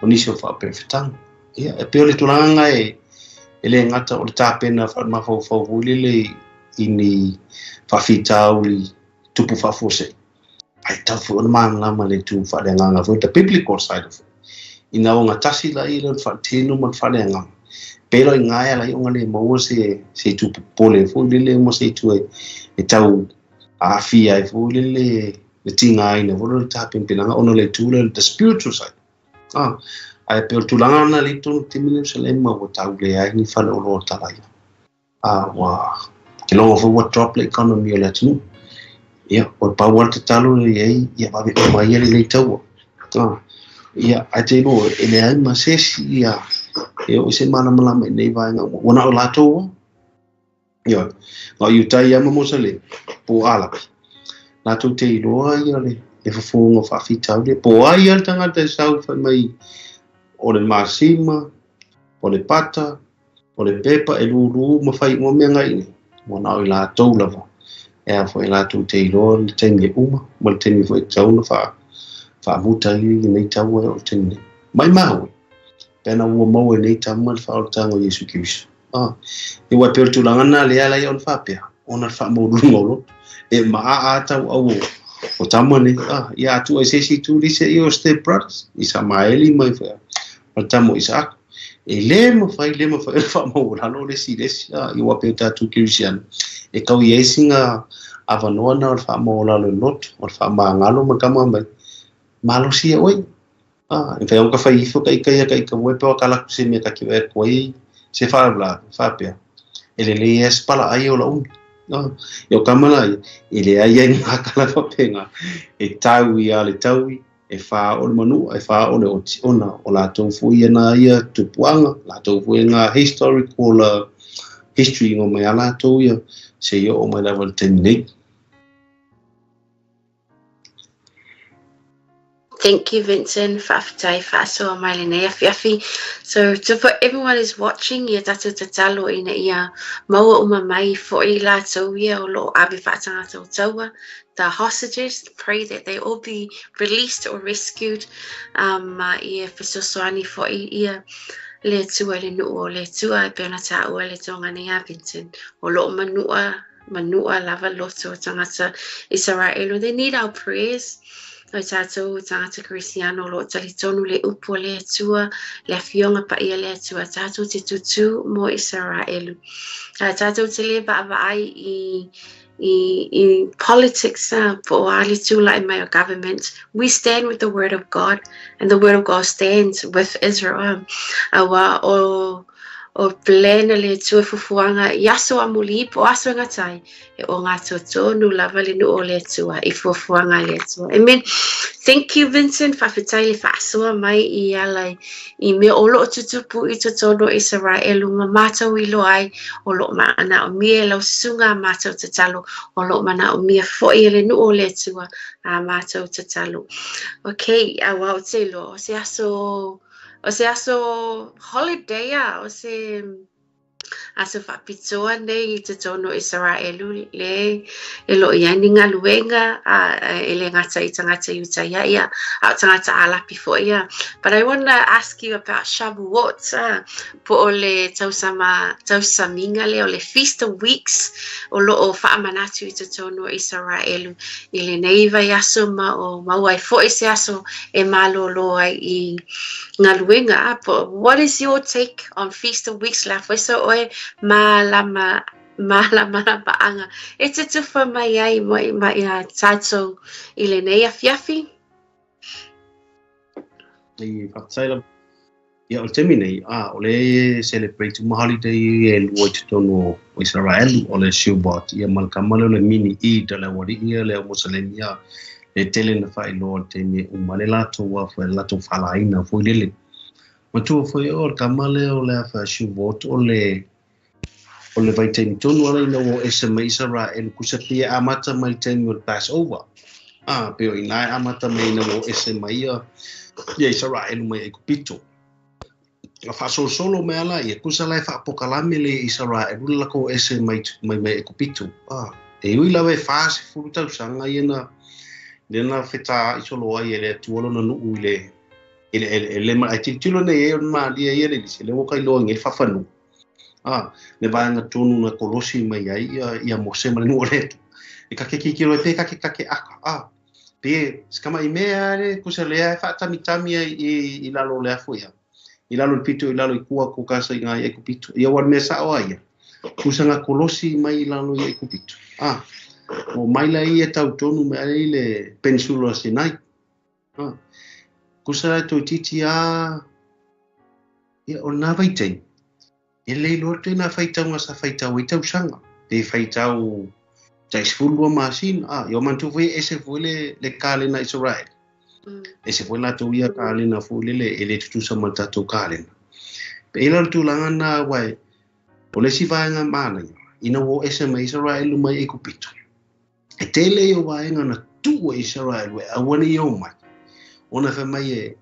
o ni so fa perfectanga ia e pe le tulanga ele ngata o ta pena fa ma fo le ini fa fitau li tupu fa fose ai tau fo na ma le tu fa le nganga fo the biblical side of it ina o ngatasi la I le fa tino ma fa le nganga pero ngaya la o ngale mo se tupu pole fo le mo se tu e tau a fia fo le tinga ina fo le ta pena ono le tu le the spiritual side ai pe tulanga na le tu timile se le mo tau le ai ni fa lo ta la wa ke longo fo what drop le economy le tu ia o pa wa te talo le ia va be mai le tau ia a te no ele ai ma se si ia o se mana mala me nei vai nga ona o lato ia nga yu tai ama mo sale po ala lato te ro ia le e fo ngo fa fitau le po ai al tanga te sau fa mai o le masima o le pata o le pepa e lulu ma fai mo me ngai mo na o lato lava e fo lato te ro le tenge uma mo te mi fo tau no fa muta I nei tau o tene mai mau pena ua mau nei tamu le fa tango Yesu Kristo e wa per tu langa le ala yon fa pe ona fa mo ngolo e ma tau au o tamu ne ia tu se si tu li se yo step brothers Isamaeli mai fa o tamu Isaac e le mo fa mo la no le si i wa pe ta tu Christian e kau yesinga avanoa fa mo la lo lot o fa ma ngalo ma kama mai malo sia oi e fai o ka fai fo kai ka wepe o kala se me ka kiwe koi se fa bla fa pe ele le es pala ai o la yo kamala ele ai ai kala fa penga e tau ia le tau e fa o manu e fa o le ona o la to fu ia na ia tu puanga la to fu nga historical history ngo me ala to ia se yo o me level 10.
Thank you, Vincent, for Faso Malinea Fiafi. So, for everyone who's watching, ia tatu tatalo ina ia maua uma mai fo I la tauia o lo abi whaatanga tau taua. The hostages, pray that they all be released or rescued. Ia whasosoani fo ia le tua le nuu o le tua e peona ta ua le tonga nea Vincent. O lo manua lava loto tangata Israel. They need our prayers. O tātou tangata Cristiano lo talitonu le upo le tua le afionga pa ia le tua tātou te tutu mo Israelu. Tātou te le ai I politics po ali tula in my government. We stand with the word of God and the word of God stands with Israel. O plena le tua fufuanga yaso amuli po aso ngatai e o ngato tonu lava le no le tua I fufuanga le tua. Amen. Thank you, Vincent, for fitaili fasoa mai I ala I me o lo tutupu I totono Israel ma matau I lo ai o lo mana o mie lau sunga matau tatalo o lo mana o mie foi le no le tua a matau tatalo. Okay, wow te lo o se aso holiday o se aso whapitoa nei I te tono Israelu le lo iani ngā luenga ele ngata I tangata Utah ia au tangata alapi fo ia. But I want to ask you about Shavuot po o le tausaminga le o le Feast of Weeks o lo o whaamanatu I te tono Israelu I le neiva yaso ma o mauai fo I se aso e malo loa I ngā luenga. What is your take on Feast of Weeks la fo oe malama baanga e te tuwha mai ai mai a tātou I le nei a fiafi
I whakataila ia o le temi nei o le celebrate ma holiday e lua I te tono o Israel o le Shavuot ia malkamale o le mini Eid le wari ia le Muslim ia le tele na whai loa temi umale lato wa fwe lato whalaina fwy lele matua fwy o le kamale o le awha Shavuot o le vai temi tonu ala ina o esama Israel kusapia amata mai temi o le Passover Peo ina amata mai na o ese mai ia Israel mai e kupito. A fa solo me ala ia kusa lai fa apokalame le Israel la ko ese mai e kupito. E ui lawe fa se fu tau sanga ia na feta isolo ai ele tuolo na nu ele ma ai tilo ne e ma dia ia le se le o kai lo ngi fa fanu. Le ba na tonu na kolosi mai ai ia mo se ma no reto. E ka ke kilo pe ka ke aka pe skama imea le kusa le fa tami i lalo le afuia i lalo le pito i lalo i kua ko kasa i ngai e kupito ia wan mesa o ia kusa nga kolosi mai i lalo i kupito o mai la i e tau tonu me ai le pensula Sinai kusa to titi ia o na vaitei ele lo te na faitau nga sa faitau i tau sanga pe faitau tais fulua masin yo mantu foi ese foi le kale na Israel ese foi la tu ia kale na foi le tutu sama tatu kale pe ila tu langa na wai ole si vai nga mana ina wo ese ma Israel mai e kupito e tele yo vai nga na tu Israel we awani yo mai ona fa mai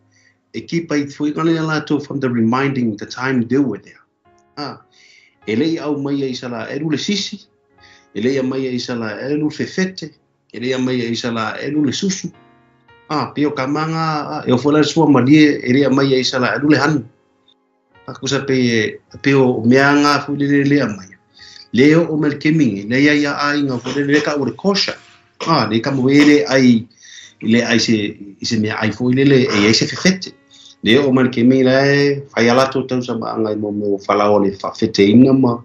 e kipa i foi kana la tu from the reminding the time they were there ele au mai Israel le sisi ele ia mai Israel fefete ele ia mai Israel le susu pio kamanga e o fola sua malie ele ia mai Israel le han akusa pio meanga fu le mai leo o melkemingi le ia ai nga fu le ka o kosha le ka moele ai le ai se me ai fu le e se fefete leo o melkemingi le fai ala to tau sa nga mo fala o le fa fete ina ma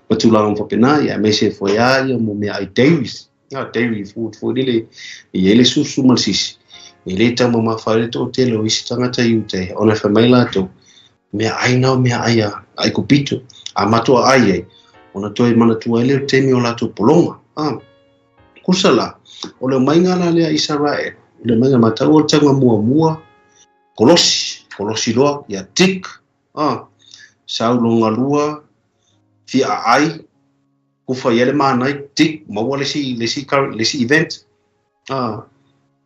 Patulang fa pena ya mese foi ya mo me ai Davis Davis fu dile ele susu malsis ele ta mo ma fare to telo isitanga ta yute ona famela to me ai na me ai kupito amato ai ona to mana tu ele temi ola to polonga kusala ole mainga na le Israel le mainga mata o tanga mua kolosi lo ya tik saulo ngalua fi ai kufa yele manai tik mo wale si event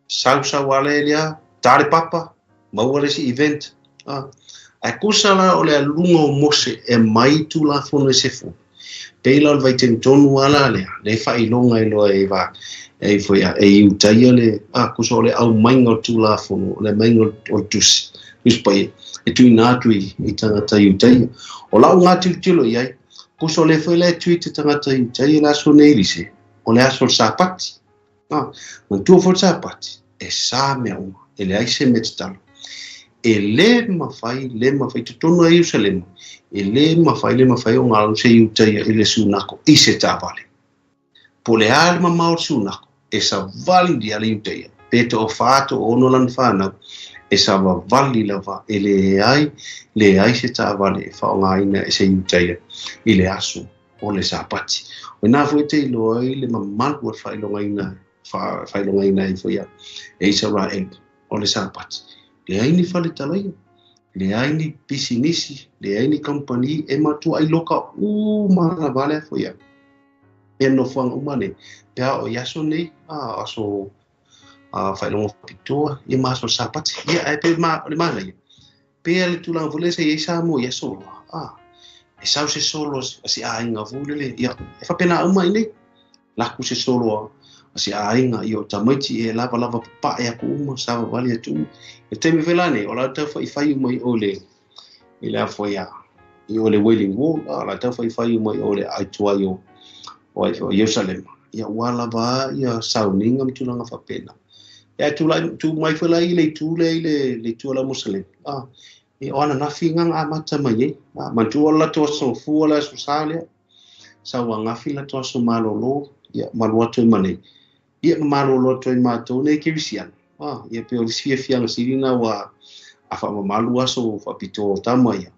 sausa wale lia tare papa mo wale si event akusala ole lungo mose e mai tu la fono sefu peila vai tentonu ala le fa ilonga ilo eva e foi e utaya le kusa ole au mainga tu la fono le mainga o tus ispai e tu inatu i tangata utaya ola ngati tilo yai kuso le foi le tweet tangata i la sonelise o le aso sapati mon tu for sapati e sa me o ele ai se metstalo ele ma fai tono a Jerusalem ele ma fai o ngalo se utai ele sunako i se tavale po le alma maur sunako e sa vali di ale utai peto o fato o no lan fana e sa vali lava ele ai se tavale fa o ngaina se utai ile asu o le sapati o na foi te lo ile mamal por fai lo ngaina i foi e Israel o le sapati le ai ni fale talai le ai ni pisinisi le ai ni company e matu ai loka ma vale foi e no fang umane ya o yaso nei aso fai lo pitoa e maso sapati ia ai pe ma le mala pe le tulang vole se isa mo yaso e sau se solo si ainga vulele ia e fa pena uma nei la ku se solo si ainga io tamaiti e lava pa e ku uma sa vale tu e te mi velane o la ta fai mai ole ila foi i ole Wailing Wall la ta fai mai ole ai tuaio o Jerusalem ia wala ba ia sauninga mitulanga fa pena ia tu mai foi lai le tu la Muslim e ona na finga amata mai mantu la to so fu la sociale sa wanga fila to so malolo ia malwato mane ia malolo to mato ne ke visian ia pe o sia fianga sirina wa afa malu aso fa pito tamaya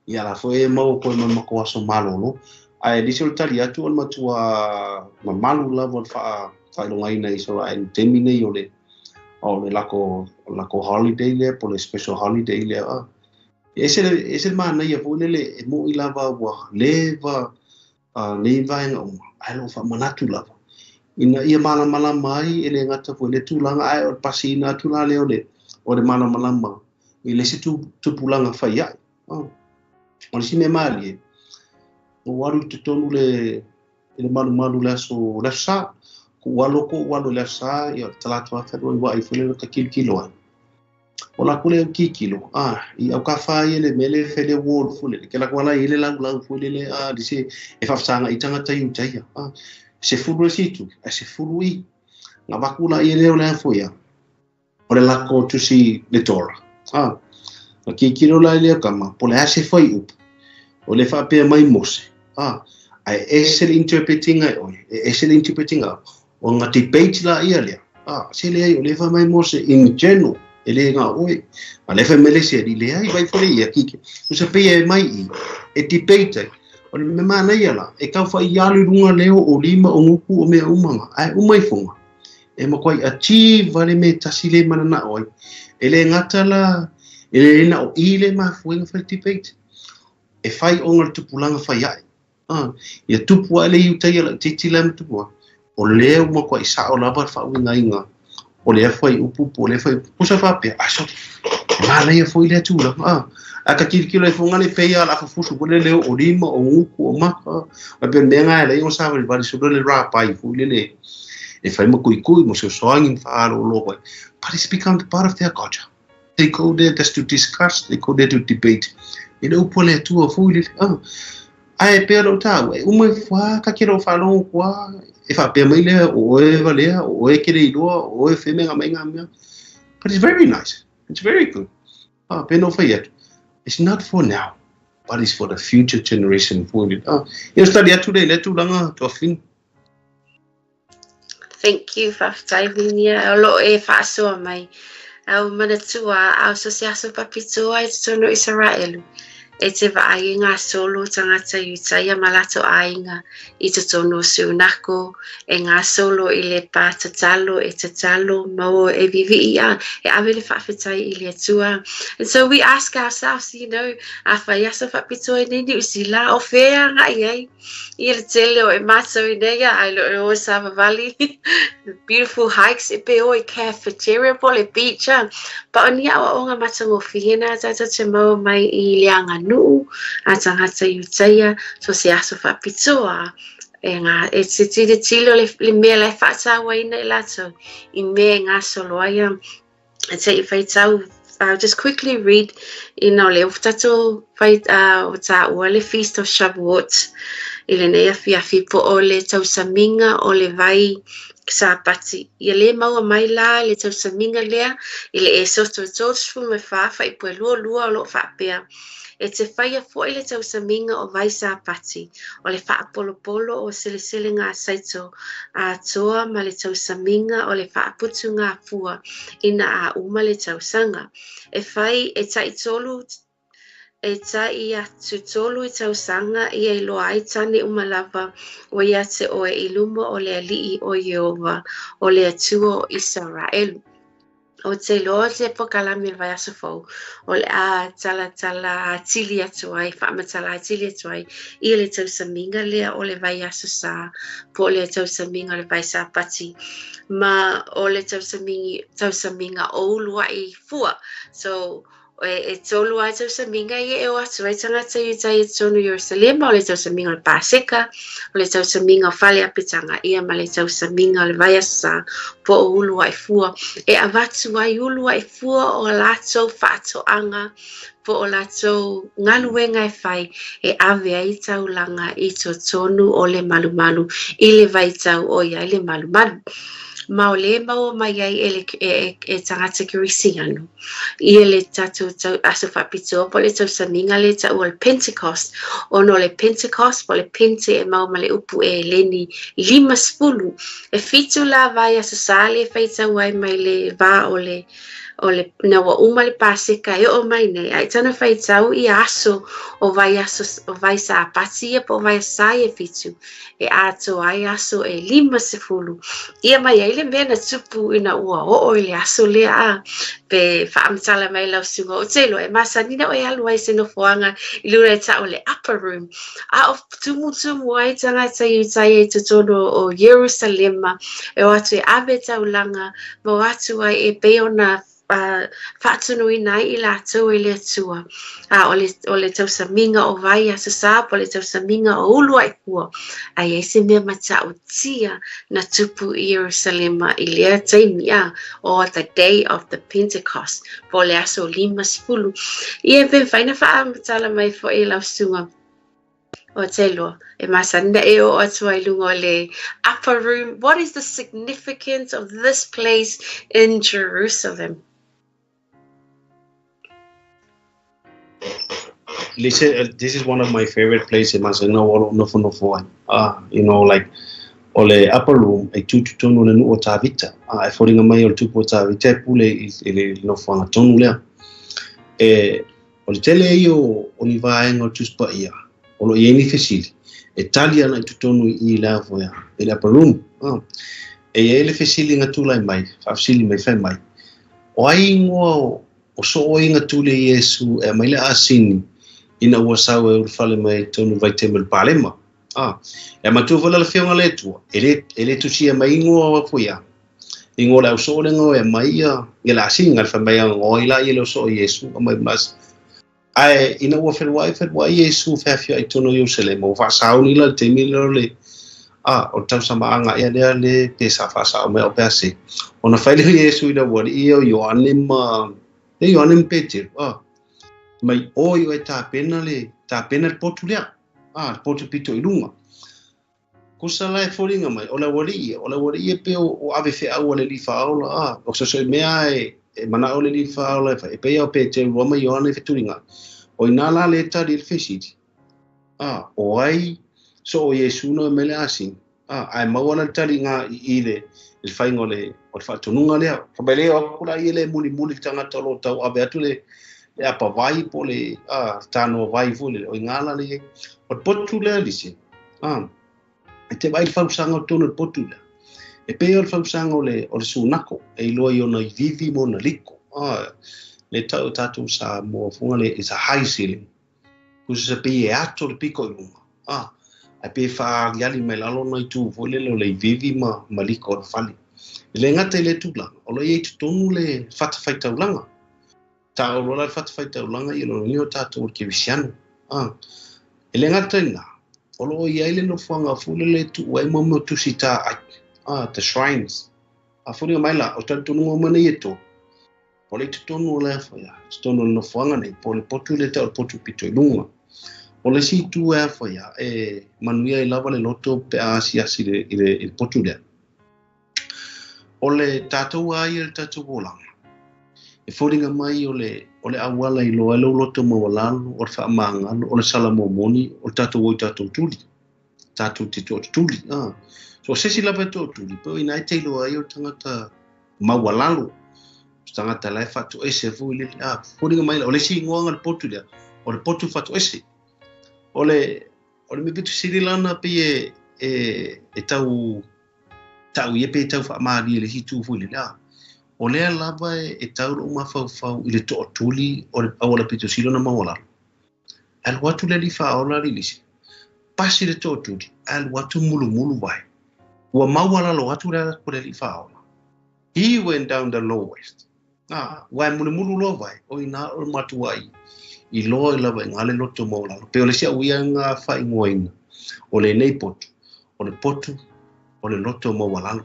ia la foi mo ko ko aso malolo ai disol talia tu al matua malu la vol fa longa ina Israel termine yole o la ko holiday le por special holiday le ese mana ia volele mo ilava wa leva leva no ai lo fa manatu lava ina ia malama ai ele ngata fo le tulanga ai o pasina tula le o le malama i le situ tupulanga fai ai o le sime mali o waru te tonu le malu le so le sa ko walo le sa ia talatu a fero wa i fole ka kilo ai o la kule kilo i au ka fai ele mele fele wol fole ke la kwala ile la fole le di se e fa sanga i tanga tai utai se fulu situ se fulu i nga bakula ile o le foia o le lako tu si le tora o kilo la ile kama po le se foi up o le fa pe mai mose ai excel interpreting ai excel interpreting o nga debate la ia le se le ai o le fa mai mose in general ele nga oi ale fa mele se di le ai vai fole ia kiki o se pe mai e debate o me mana ia la e ka fa ia lu runga leo o lima o ngupu o mea umanga ai umai fonga e ma kwai achieve vale me tasile mana na oi ele ngata la ele na o ile ma fuenga fa debate e fai onga tupulanga fai ai ia tupu ale i utai ala titila mtupu o leo ma kwai sa o lava fa winga inga o le fai upu o le fai pusa fa pe aso mala ia foi le tula aka kilo e fonga le pe ala fa fusu ko le leo o lima o nguku o ma a pe menga ele o sa vale so le rap ai fu le e fai ma kui mo so soangin fa lo lo but it's become part of their culture. They go there just to discuss, they go there to debate. E le upo le tua fu le ai pe lo ta we uma fa ka kiro fa lo kwa e fa pe mai le o e vale o e kire lo o e fe menga menga but it's very nice, it's very good pe no fa yet it's not for now but it's for the future generation for it you study today le tu langa to fin.
Thank you for diving here lo e fa so mai au mana tua au so se aso papito ai tono Israel e te vai ngā solo tangata Iutaia malato ainga I te tono sunako e ngā solo I le pā tatalo e tatalo mau e vivi ia e awele whawhetai I le tua. And so we ask ourselves, you know, a whaiaso whapito e nini usila o whea ngai ai. I le tele o e mato I nea ai lo o Sava Valley. Beautiful hikes e pe o I cafeteria po le beach. Pa o nia o ngā matango whihena tata te mau mai I leanga nuu a tangata Iutaia so se aso whapitoa e ngā e te tilo le mea lai whaatawa ina I lato I mea ngā soloaia e te I whaitau I'll just quickly read in o le uftato o ta ua le Feast of Shavuot I le nea fiafi po o le tausaminga o le vai sa pati ia le maua mai la le tausaminga lea I le e soto tōsfu me whawha I pue lua o lo whapea e te whaia fo I le tausaminga o vai sa pati o le whaapolopolo o sele ngā saito a toa ma le tausaminga o le whaaputu ngā fua ina a uma le tausanga e whai e tai tolu e tai atu tolu I tausanga I e loa ai tane umalava o ia te oe I luma o le alii o Yehova o le atua o Israel. O te loa te pokalame vai aso fau o le a tala tili atu ai, whaamatala tili atu ai I le tausaminga lea o le vai aso sa po le tausaminga o le vai sa pati ma o le tausaminga o lua I fua. So e tolu ai tausaminga I e o atu ai tangata Iutaia tonu Yerusalema o le tausaminga o le Paseka o le tausaminga o Whale Apitanga ia ma le tausaminga o le vai aso sa po o ulu ai fua e avatu ai ulu ai fua o lato whaatoanga po o lato ngaluenga e whai e ave ai taulanga I to tonu o le malumalu I le vai tau o ia I le malumalu. Ma o le mau mai ai e tangata kirisiano. I le tatu aso whapito po le tausaminga le tau al Pentecost. O no le Pentecost po le pente e mau ma le upu e leni 5 e fitu la vai aso sale e whaitau ai mai le va o le na wa uma le Paseka e o mai nei ai tana whaitau I aso o vai sa pati e po vai sa e fitu e ato ai aso e 5 ia mai ai le mea na tupu ina ua o le aso lea pe whaamtala mai lau sunga o te loa e masanina o e alu ai se no foanga I lura e ta o le upper room a o tumu ai tangata I utai e tutono o Jerusalema e o atu e abe taulanga mo atu ai e peona whaatunuina I lātou e le atua o le tausaminga o vai a sasapa o le tausaminga o ulua I kua ai e se mea mata o tia na tupu I Jerusalema I lea taimia o the day of the Pentecost po le aso 5 I e pen whaina whaamatala mai fo e lausunga o te loa e masana e o atua I lunga o le upper room. What is the significance of this place in Jerusalem?
Listen, this is one of my favorite places. You know, like ole upper room e tutu tonu le no tavita. E foringa mai o tupu tavita pule ele no fanga tonu le. Ole tele io oni vai no tuspa ia. Olo yeni fesili. Italia na tutonu I la voya. Ele upper room. Ele fesili ngatula mai. Fasili mai fa mai. O ai ngo o so o inga tule Yesu e mai le asini. Ina ua sau e urfale mai tonu vai temel palema. E matu vala le fionga le tua. Ele tusia mai ingoa wa puia. Ingoa la uso le ngo e mai ia. Ia la singa alfa mai ngo ila ia le uso Yesu. Mai mas. Ai ina ua whewai Yesu whewhia I tono Jerusalem. O whasau ni la temi le. O tau samaanga ia lea le pesa whasau mai o pease. O na whaile Yesu ina wari ia o Ioanem Peter. Mai oi e ta pena le potu lea potu pito I lunga kusa lai foringa mai ola wari e pe o ave fe au le lifa aula o so mea e mana o le lifa aula e pe o pe te roma Ioane fe turinga o inala le ta di fesiti o ai so o Yesu no mele asin ai mawala taringa I le il faingo le o fatununga le fa bele o kula I le muli tanga tolo tau ave atu le apa vai po le tano vai fule o ngala le o potu le disi e te vai fausanga o tono potu le e pe o fausanga o le sunako e lo I ona vivi mo na liko le tatu sa mo funga le is a high ceiling kusa pe e ato le piko I lunga a pe fa yali me lalo na tu fole le vivi ma liko o fali le ngata le tula o lo ye tonu le fata faita ulanga ta o la fata faita ulanga I lo nio tatu o ke visiano ele ngata ina o lo ia ile no fuanga fule le tu wai mo tu sita the shrines a fule mai la o tanto no mo nei to o le tonu le fa ya stono no fuanga nei po le potu le ta potu pito lunga o le si tu e fa ya manuia I lava le loto pe asia si le potu le o le tatu ai le tatu volanga e foringa mai o le awala I lo loto mo walalo o fa mangalo o le salamo moni o tatu o tatu tuli tatu tito tuli so sesi la beto tuli po ina te lo ai o tangata ma walalo tangata lai fatu ese fu ile foringa mai o le si ngoanga le potu le o le potu fatu ese o le me bitu sirilana pe e tau ye pe tau fa mari le hitu fu ile o lea lava e tau lo mafau I le to tuli o le awala pito silo na mawala al watu le lifa ola rilisi pasi le to tuli al watu mulu vai wa mawala lo watu le ko le lifa ola he went down the lowest wa mulu lo vai o ina o matuai I lo lava ngale loto mawala pe o le sia uianga fa ingoina o le nei potu o le potu o le loto mawala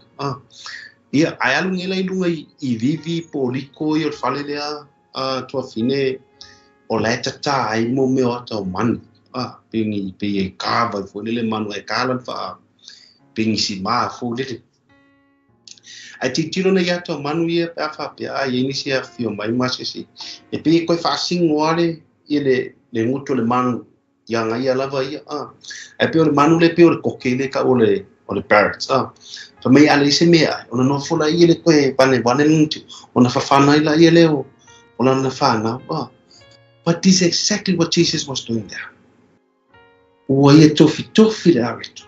ia ai alu ngela I lunga I vivi poliko I o fale lea tua fine o la tata ai mo me o ta man pingi pe e kava fo le manu e kalan fa pingi si ma fo le ai tiro na ya to manu ia pa fa pe ai inisia fio mai masisi e pe ko fa singore ile le muto le manu ya nga ia lava ia ai pe o manu le pe o kokele ka o le parrots fa mai ale se mea ona no fola ile ko e pane nuntu ona fa fana ila ile o ona na fana but this is exactly what Jesus was doing there o ia tofi le arito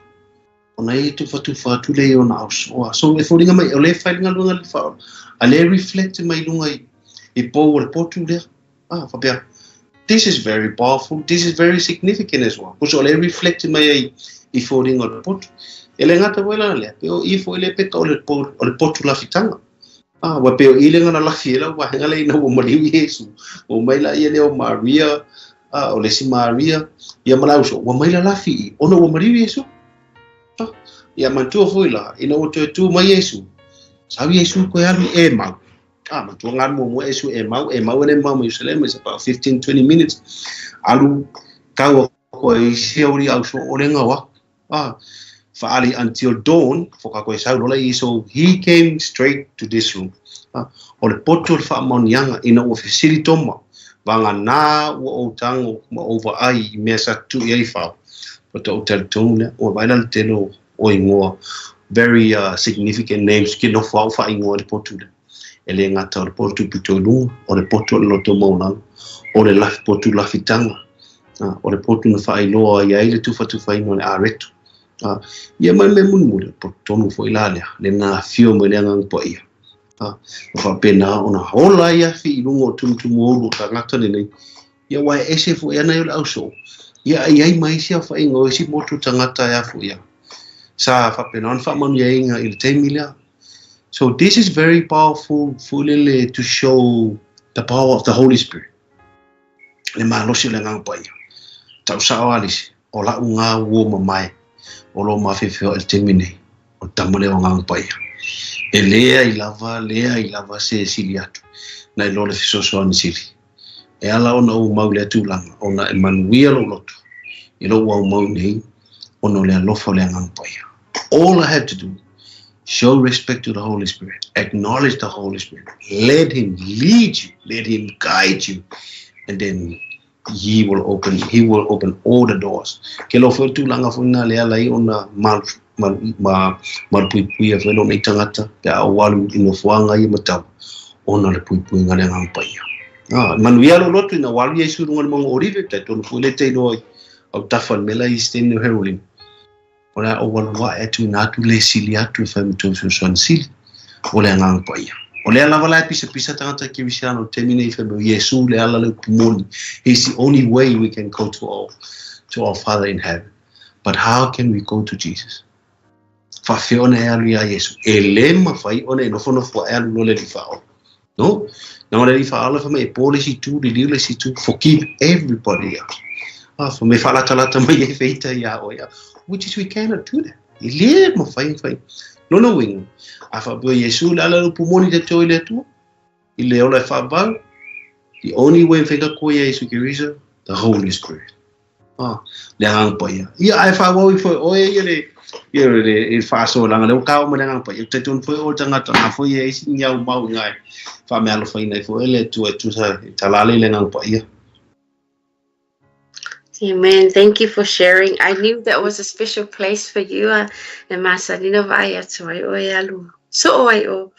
ona ia tufa tu le ona so e folinga mai o le failinga lunga le fa ale reflect mai lunga I po o le potu lea. Whapea. This is very powerful. This is very significant as well. Kuso le reflect mai I fōringa o le potu. E le ngata wela lea. Peo I fo le peka o le potu la fitanga. Wa peo I le ngana la fiela wa henga le ina o mariu Yesu. O maila ia le o Maria. O le si Maria. Ia malauso. Wa maila la fi. Ono o mariu Yesu. Ia mantua foila. Ina o tu mai Yesu. Sabi Yesu ko alu e mau. Mantua ngan mo Yesu e mau ene mau Jerusalem is about 15-20 minutes. Alu kawa ko I siauri au so olenga wa. Faali until dawn for ka ko saulolai, so he came straight to this room. O le poto fa monianga ina o fesili toma. Vanga na o tango ma over ai mesa tu ye fa. But o tel tone o baila telo o ingoa very significant names kino fa ingoa le poto. Ele ngata le poto pitolu o le poto lo tomo na o le laf poto la fitanga. O le poto na fa ilo ya ile tu fa ino le aretu. Ia mai me mun po tonu fo ilalia le na fio mo le ngang po ia fa pena ona hola ia fi lungo tum mo ka ngata nei ia wa ese fo ia na yo auso ia ai mai sia fa ingo si motu tangata ya fo ia sa fa pena on fa man ia inga il temilia. So this is very powerful fully to show the power of the Holy Spirit le malosi le ngang po ia tau sa alis ola unga wo mai olo mafefeo el temine o tamole o ngang paia e lea I lava se siliatu na I lole fisoso an sili e ala ona o maule atulanga ona Emmanuel o loto I lo wa mau nei ono le lofo le ngang paia. All I have to do, show respect to the Holy Spirit, acknowledge the Holy Spirit, let him lead you, let him guide you, and then he will open all the doors. Ke lo fo tu langa fo na le ala I ona mal pui fo no tangata pe awalu ino fuanga I mata ona le pui ngale ngang paia. Manuel lo tu na walu Yesu ngol mo orive te ton fu le te do au tafan mela I sten no heroin. Ora o wa etu na tu le silia tu fa mto so son sil ole ngang paia. Ole ala wala pisa tangata ki visiano termine fa Yesu le ala le pumoni. He's the only way we can go to our Father in heaven. But how can we go to Jesus? Fa fiona alu ya Yesu. Elema fai one no fono fo alu no le fao. No? Na le fao fa me policy tu di le si tu forgive everybody. For me fala talata mai e feita ya o ya. Which is we cannot do that. Elema fai. No knowing. Afa bo Yesu la la pumoni de toilet tu. Ile ola fa ba. The only way fika ko Yesu Kirisa, the Holy Spirit. Le hang pa ya. Ia ai fa wo fo o ye le fa so la le ka mo le hang pa. Te tun fo o tanga ta fo ye si nya u mau ngai. Fa me alo fa ina fo ele tu sa talale le hang pa ya.
Amen. Thank you for sharing. I knew that was a special place for you. And masalina vai atoi o alu. So o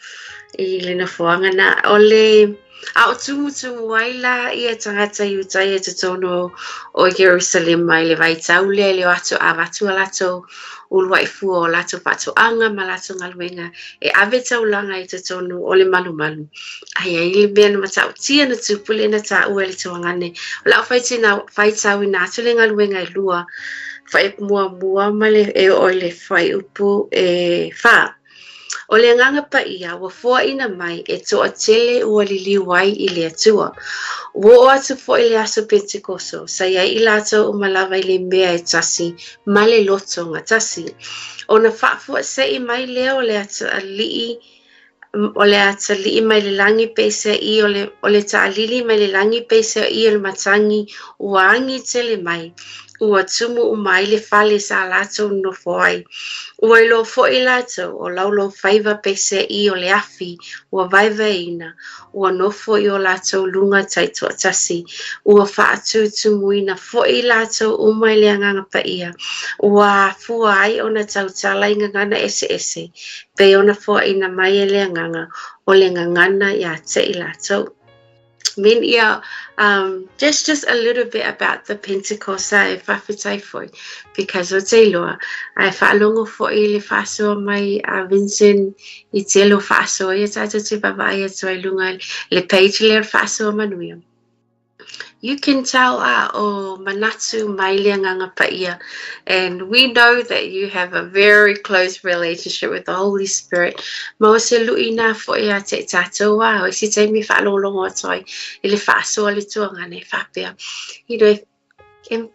ilina foanga na ole au tumu waila ia tangata yuta ia tono o Jerusalem mai le vai taule le atu avatu alato ulwai fu o lato pato anga malato ngalwenga e ave taulanga I tono ole malu ai ile ben matau tia na tupule na ta uele tawangane la fai tau na tule ngalwenga lua fai mua male e ole fai upu e fa o le nganga pa ia wa fo ina mai e to atele o lili wai I le atua wo atu fo ile aso Pentecoso sa ia I lato o malava I le mea e tasi male loto nga tasi ona fa fo se I mai leo le atali o le atali mai le langi pese I o le taalili mai le langi pese I o le matangi uangi tele mai ua tumu mai le fale sa lato no foi ua lo foi lato o laulo faiva pese I o le afi ua vaivaina ua no foi o lato lunga taito atasi ua faatu tumuina foi lato umai le anganga pa ia ua fua ai ona tautala inga ngana ese pe ona foi ina mai le anganga o le ngangana ya te I lato. Min ia just a little bit about the Pentecost e whawhitai foi, because o te loa ai whaalongo foi le whasoa mai a Vincent I te lo whasoa ia tātou te pawai atu ai lunga le page le whasoa manuia. You can tell manatu mai nganga paia, and we know that you have a very close relationship with the Holy Spirit. Mo se luina fo ia te tatou wa o si te mi whaalolongo atoi I le whaasoa le tuanga ne whapea. You know,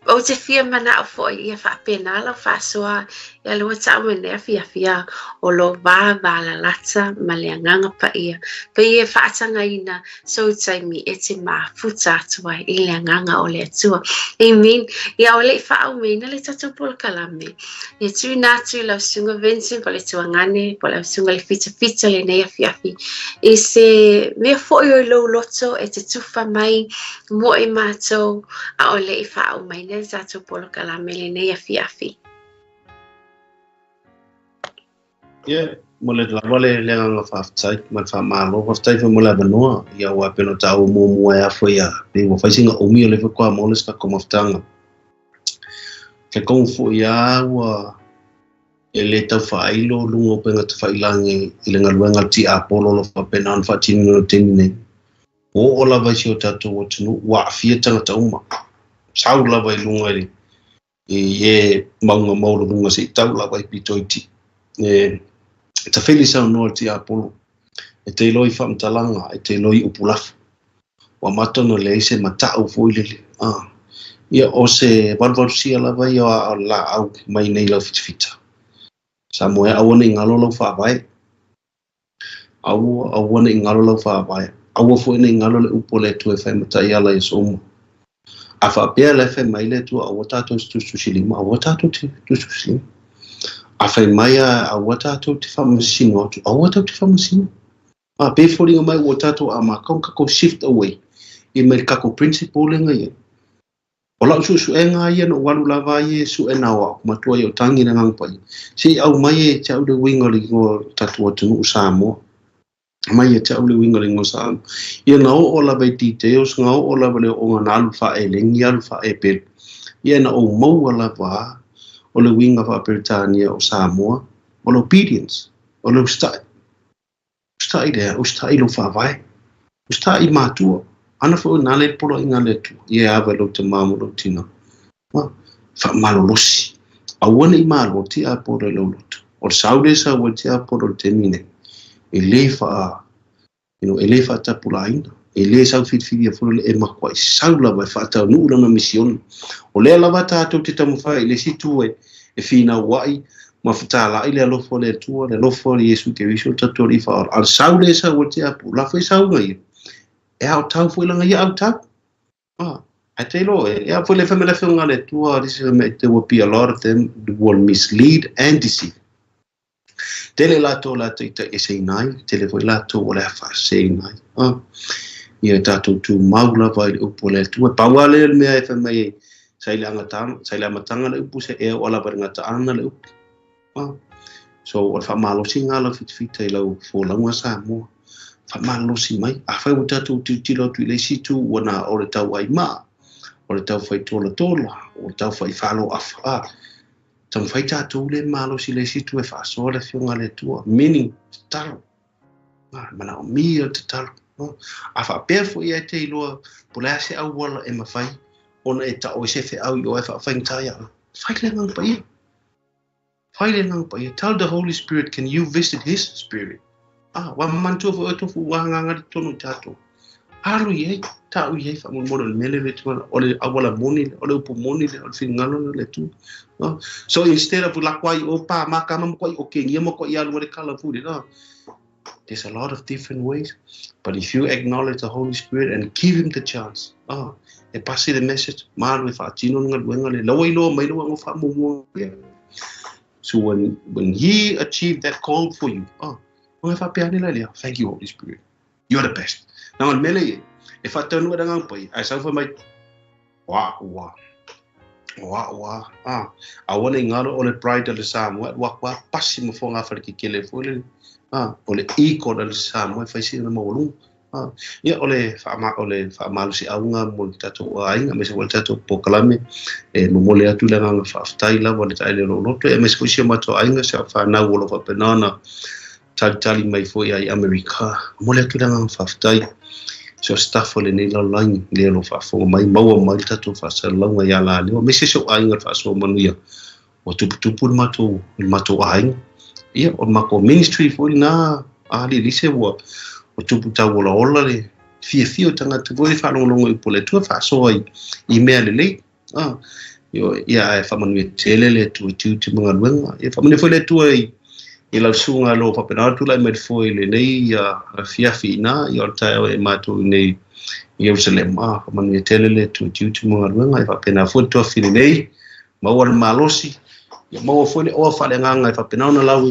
o te fia mana o fo ia whapena la whaasoa ia lua tauma nea fia o lo wā wala lata ma le nganga paia. Pa ia whaatanga ina so taimi e te mā futa atua I le nganga o le atua. Amen. Ia o le whaau meina le tatou pola kalame. Ia tū nātu lau sunga Vincent po le tuangane, po lau sunga le fita le nea fiafi. I se mea fo I lo loto e te tufa mai mo e mātou a o le whaau mai le tatou pola kalame le nea fiafi.
Yeah, mo le lavale le nganga whawhitai, man whamalo, whawhitai wha mo le abanoa, ia ua peno tau mua e afo ia, pe mo whaisinga umi o le whakua moles ka komawhtanga. Ke kongu fo ia ua e le tau whailo lunga o penga te whailange I le ngaluenga ti apolo lo whapena an whatini no teni nei. O la vai si o tatou o tunu, wa fia tangata uma. Sau la vai lunga ri, e maunga mauro lunga se tau la vai pitoiti. Ta feli sa no ti apolo e te loi whamtalanga e te loi upulafu wa matono le se mata o foilele ia o se valvalusia lava ia la au mai nei lau fitfita sa moe awana ingalo lau whaavai awana ingalo lau whaavai awa fo ina ingalo le upo le tu e whai mata ia la isomo a whaapea le whai mai le tu awa tato tu silima awa tato tu silima a whai mai a watatou te whamasino atu, a watatou te whamasino. A pēwhoringa mai watatou a makau kako shift away. I mai kako principle le ngai. O lau su e ngā ia no walu lava ie su e nawa, matua i o tangi na ngangpai. Si au mai e te au le winga li ngō tatu atunu Samoa. Mai e te au le winga li ngō Samoa. Ia ngā o lava i details, ngā o lava le o ngā alu wha e lengi, alu wha e pēr. Ia na o maua lava o le winga wa Britania o Samoa, o le obedience, o le ustai. Ustai lea, ustai lo whawai. Ustai mātua. Ana whau nā le polo I ngā le tu. Ie awa lo te māmu lo tina. Wha malo losi. Awana I mālo ti a polo lo lotu. O saude sa wa ti a polo te mine. E le wha, e le wha tapula aina. E le sau whitwhiri a whuru le e makwa I saula wai whaatau nuura na misiona. O lea lawa tātou te tamu whai, le situ e whina wai, ma whatala I le alofo le tua, le alofo le Yesu ke wiso tatua I whaora. Al sau le sa wa te apu, la whai sau ngai. E au tau whailanga I au tau. I te lo, e au whaile whamela whiunga le tua, there will be a lot of them who will mislead and deceive. Tele lato la te e sei nai, tele foi lato o le hawha sei nai. Ia tātou tū maula vai le upo le tua. Paua le mea e whamai sai le angatanga, sai le amatanga le upu se e o ala pari ngata ana le upu. So, o le whamalosi ngā lau fitfita I lau fōlaunga Samoa. Whamalosi mai. A whai o tātou tilo tu I le situ o nā o le tau ai maa. O le tau whai tola, o le tau whai whalo awha. Tam whai tātou le malosi le situ e whaasoa le whiunga le tua. Meaning, te talo. Mana o mia te talo. A whapea fo ia te iloa pulea se au wala e mawhai ona e ta o se fe au I o e whawhaingai au. Whai le ngang paia. Whai le ngang paia. Tell the Holy Spirit, can you visit His Spirit? Wa mantua fo e tofu wahanga di tono I tātou. Aru iei, tau iei whamomoro le mele le tua, o le awala moni, o le upo moni, o le whingalo le tua. So instead of lakwai o pa, makama mo o kengia mo I alu le kala furi. There's a lot of different ways. But if you acknowledge the Holy Spirit and give Him the chance, e pasi the message, malu e whaatino nga luenga le lawa ilo, mai loa ngo whaamumua. So when He achieved that call for you, thank you, Holy Spirit. You're the best. Now, al mele e whatanu e rangang pai, ai sau mai, wa. Awana ingaro o le pride le Samoa, wa pasi mo fonga whariki kele fole. O le iko le Samoa, whaisi na maulung. ia ole whaamalu si aunga mo le tatou ainga me se wale tatou pokalame mo mole atu le nganga whaafitai lawa le taile loto e me se kuisia mato ainga se whanau olo whapenana tali mai foi ai Amerika mole atu le nganga whaafitai so staff ole nei laulaingi le lo whaafonga mai maua mai tatou whaasalanga ia la leo me se so ainga whaasoa manuia o tupu mato ainga ia o mako ministry foi na ali lise wa o tupu tau ola le fia tangata voi whanongongo i pole tua whaasoa i mea le ia e whamanu e tele le tua te mga luenga ia whamanu foi le tua i lau sunga lo papenara tula i mai foi le nei ia fiafi ina i o tae e mato nei i Jerusalem whamanu e tele le tua te mga luenga i whapena foi tua fili nei maua le malosi ia maua foi le oa whale nganga i whapenara na lau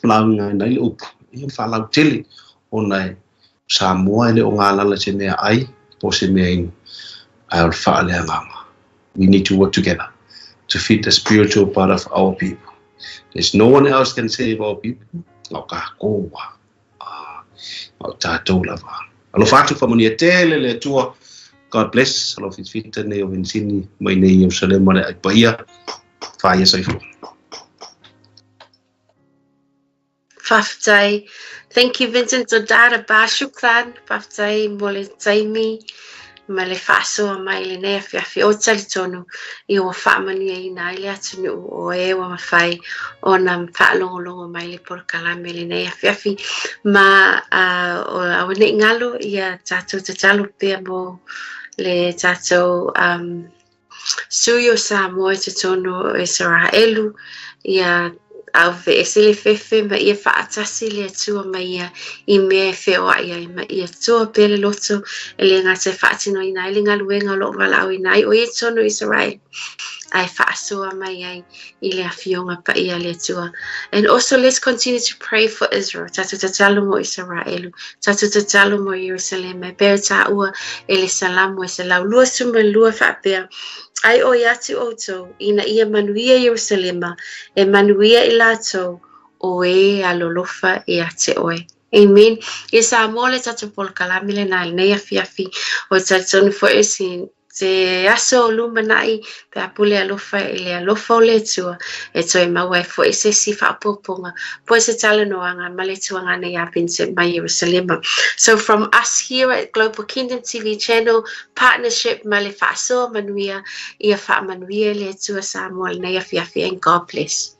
ngai le upu ia whalau tele o nei Samoa ele o ngā lala se mea ai po se mea inu ai o whaale nganga. We need to work together to feed the spiritual part of our people. There's no one else can save our people. Ngau ka koua. Ngau tātou lava. Alo whātu whamani e tele le tua. God bless. Alo whitwhita nei o Vincini mai nei Jerusalem mare ai pahia. Whaia saifu.
Faftai. Thank you, Vincent. So dara ba shukran. Faftai mole taimi. Male faso mai le ne fiafi o tali tonu I o whaamani e ina ile atunu o e wa mawhai o na whaalongolongo mai le porkalame le ne fiafi ma o awane ngalo ia tātou te talo pia mo le tātou suyo sa moe te tonu e Saraelu ia au ve esele fefe ma ia whaatasi le atua ma ia I mea wheoa ia ma ia tua pele loto e le ngate whaatino I nai le ngaluenga lo walau I nai o ia tonu Israel ai whaasoa mai ai I le awhionga pa ia le atua. And also let's continue to pray for Israel. Tatu tatalo mo Israelu. Tatu tatalo mo Jerusalem. E pere ta ua e le salamu e se lau lua suma lua whaapea. Ai o yati oto ina ia manuia Jerusalema e manuia I lato o e alolofa e ate oe. Amen. E sa mole tatu pol kalamile na nei afiafi o tatonu fo esin te aso lumanai pe apule alofa e le alofa o le tua e toi maua e fo e se si whaapoponga po e se tala noanga ma le tuanga nei a Vincent mai Jerusalema. So from us here at Global Kingdom TV channel, partnership ma le whaasoa manuia ia wha manuia le tua Samuel nei afiafi and God bless.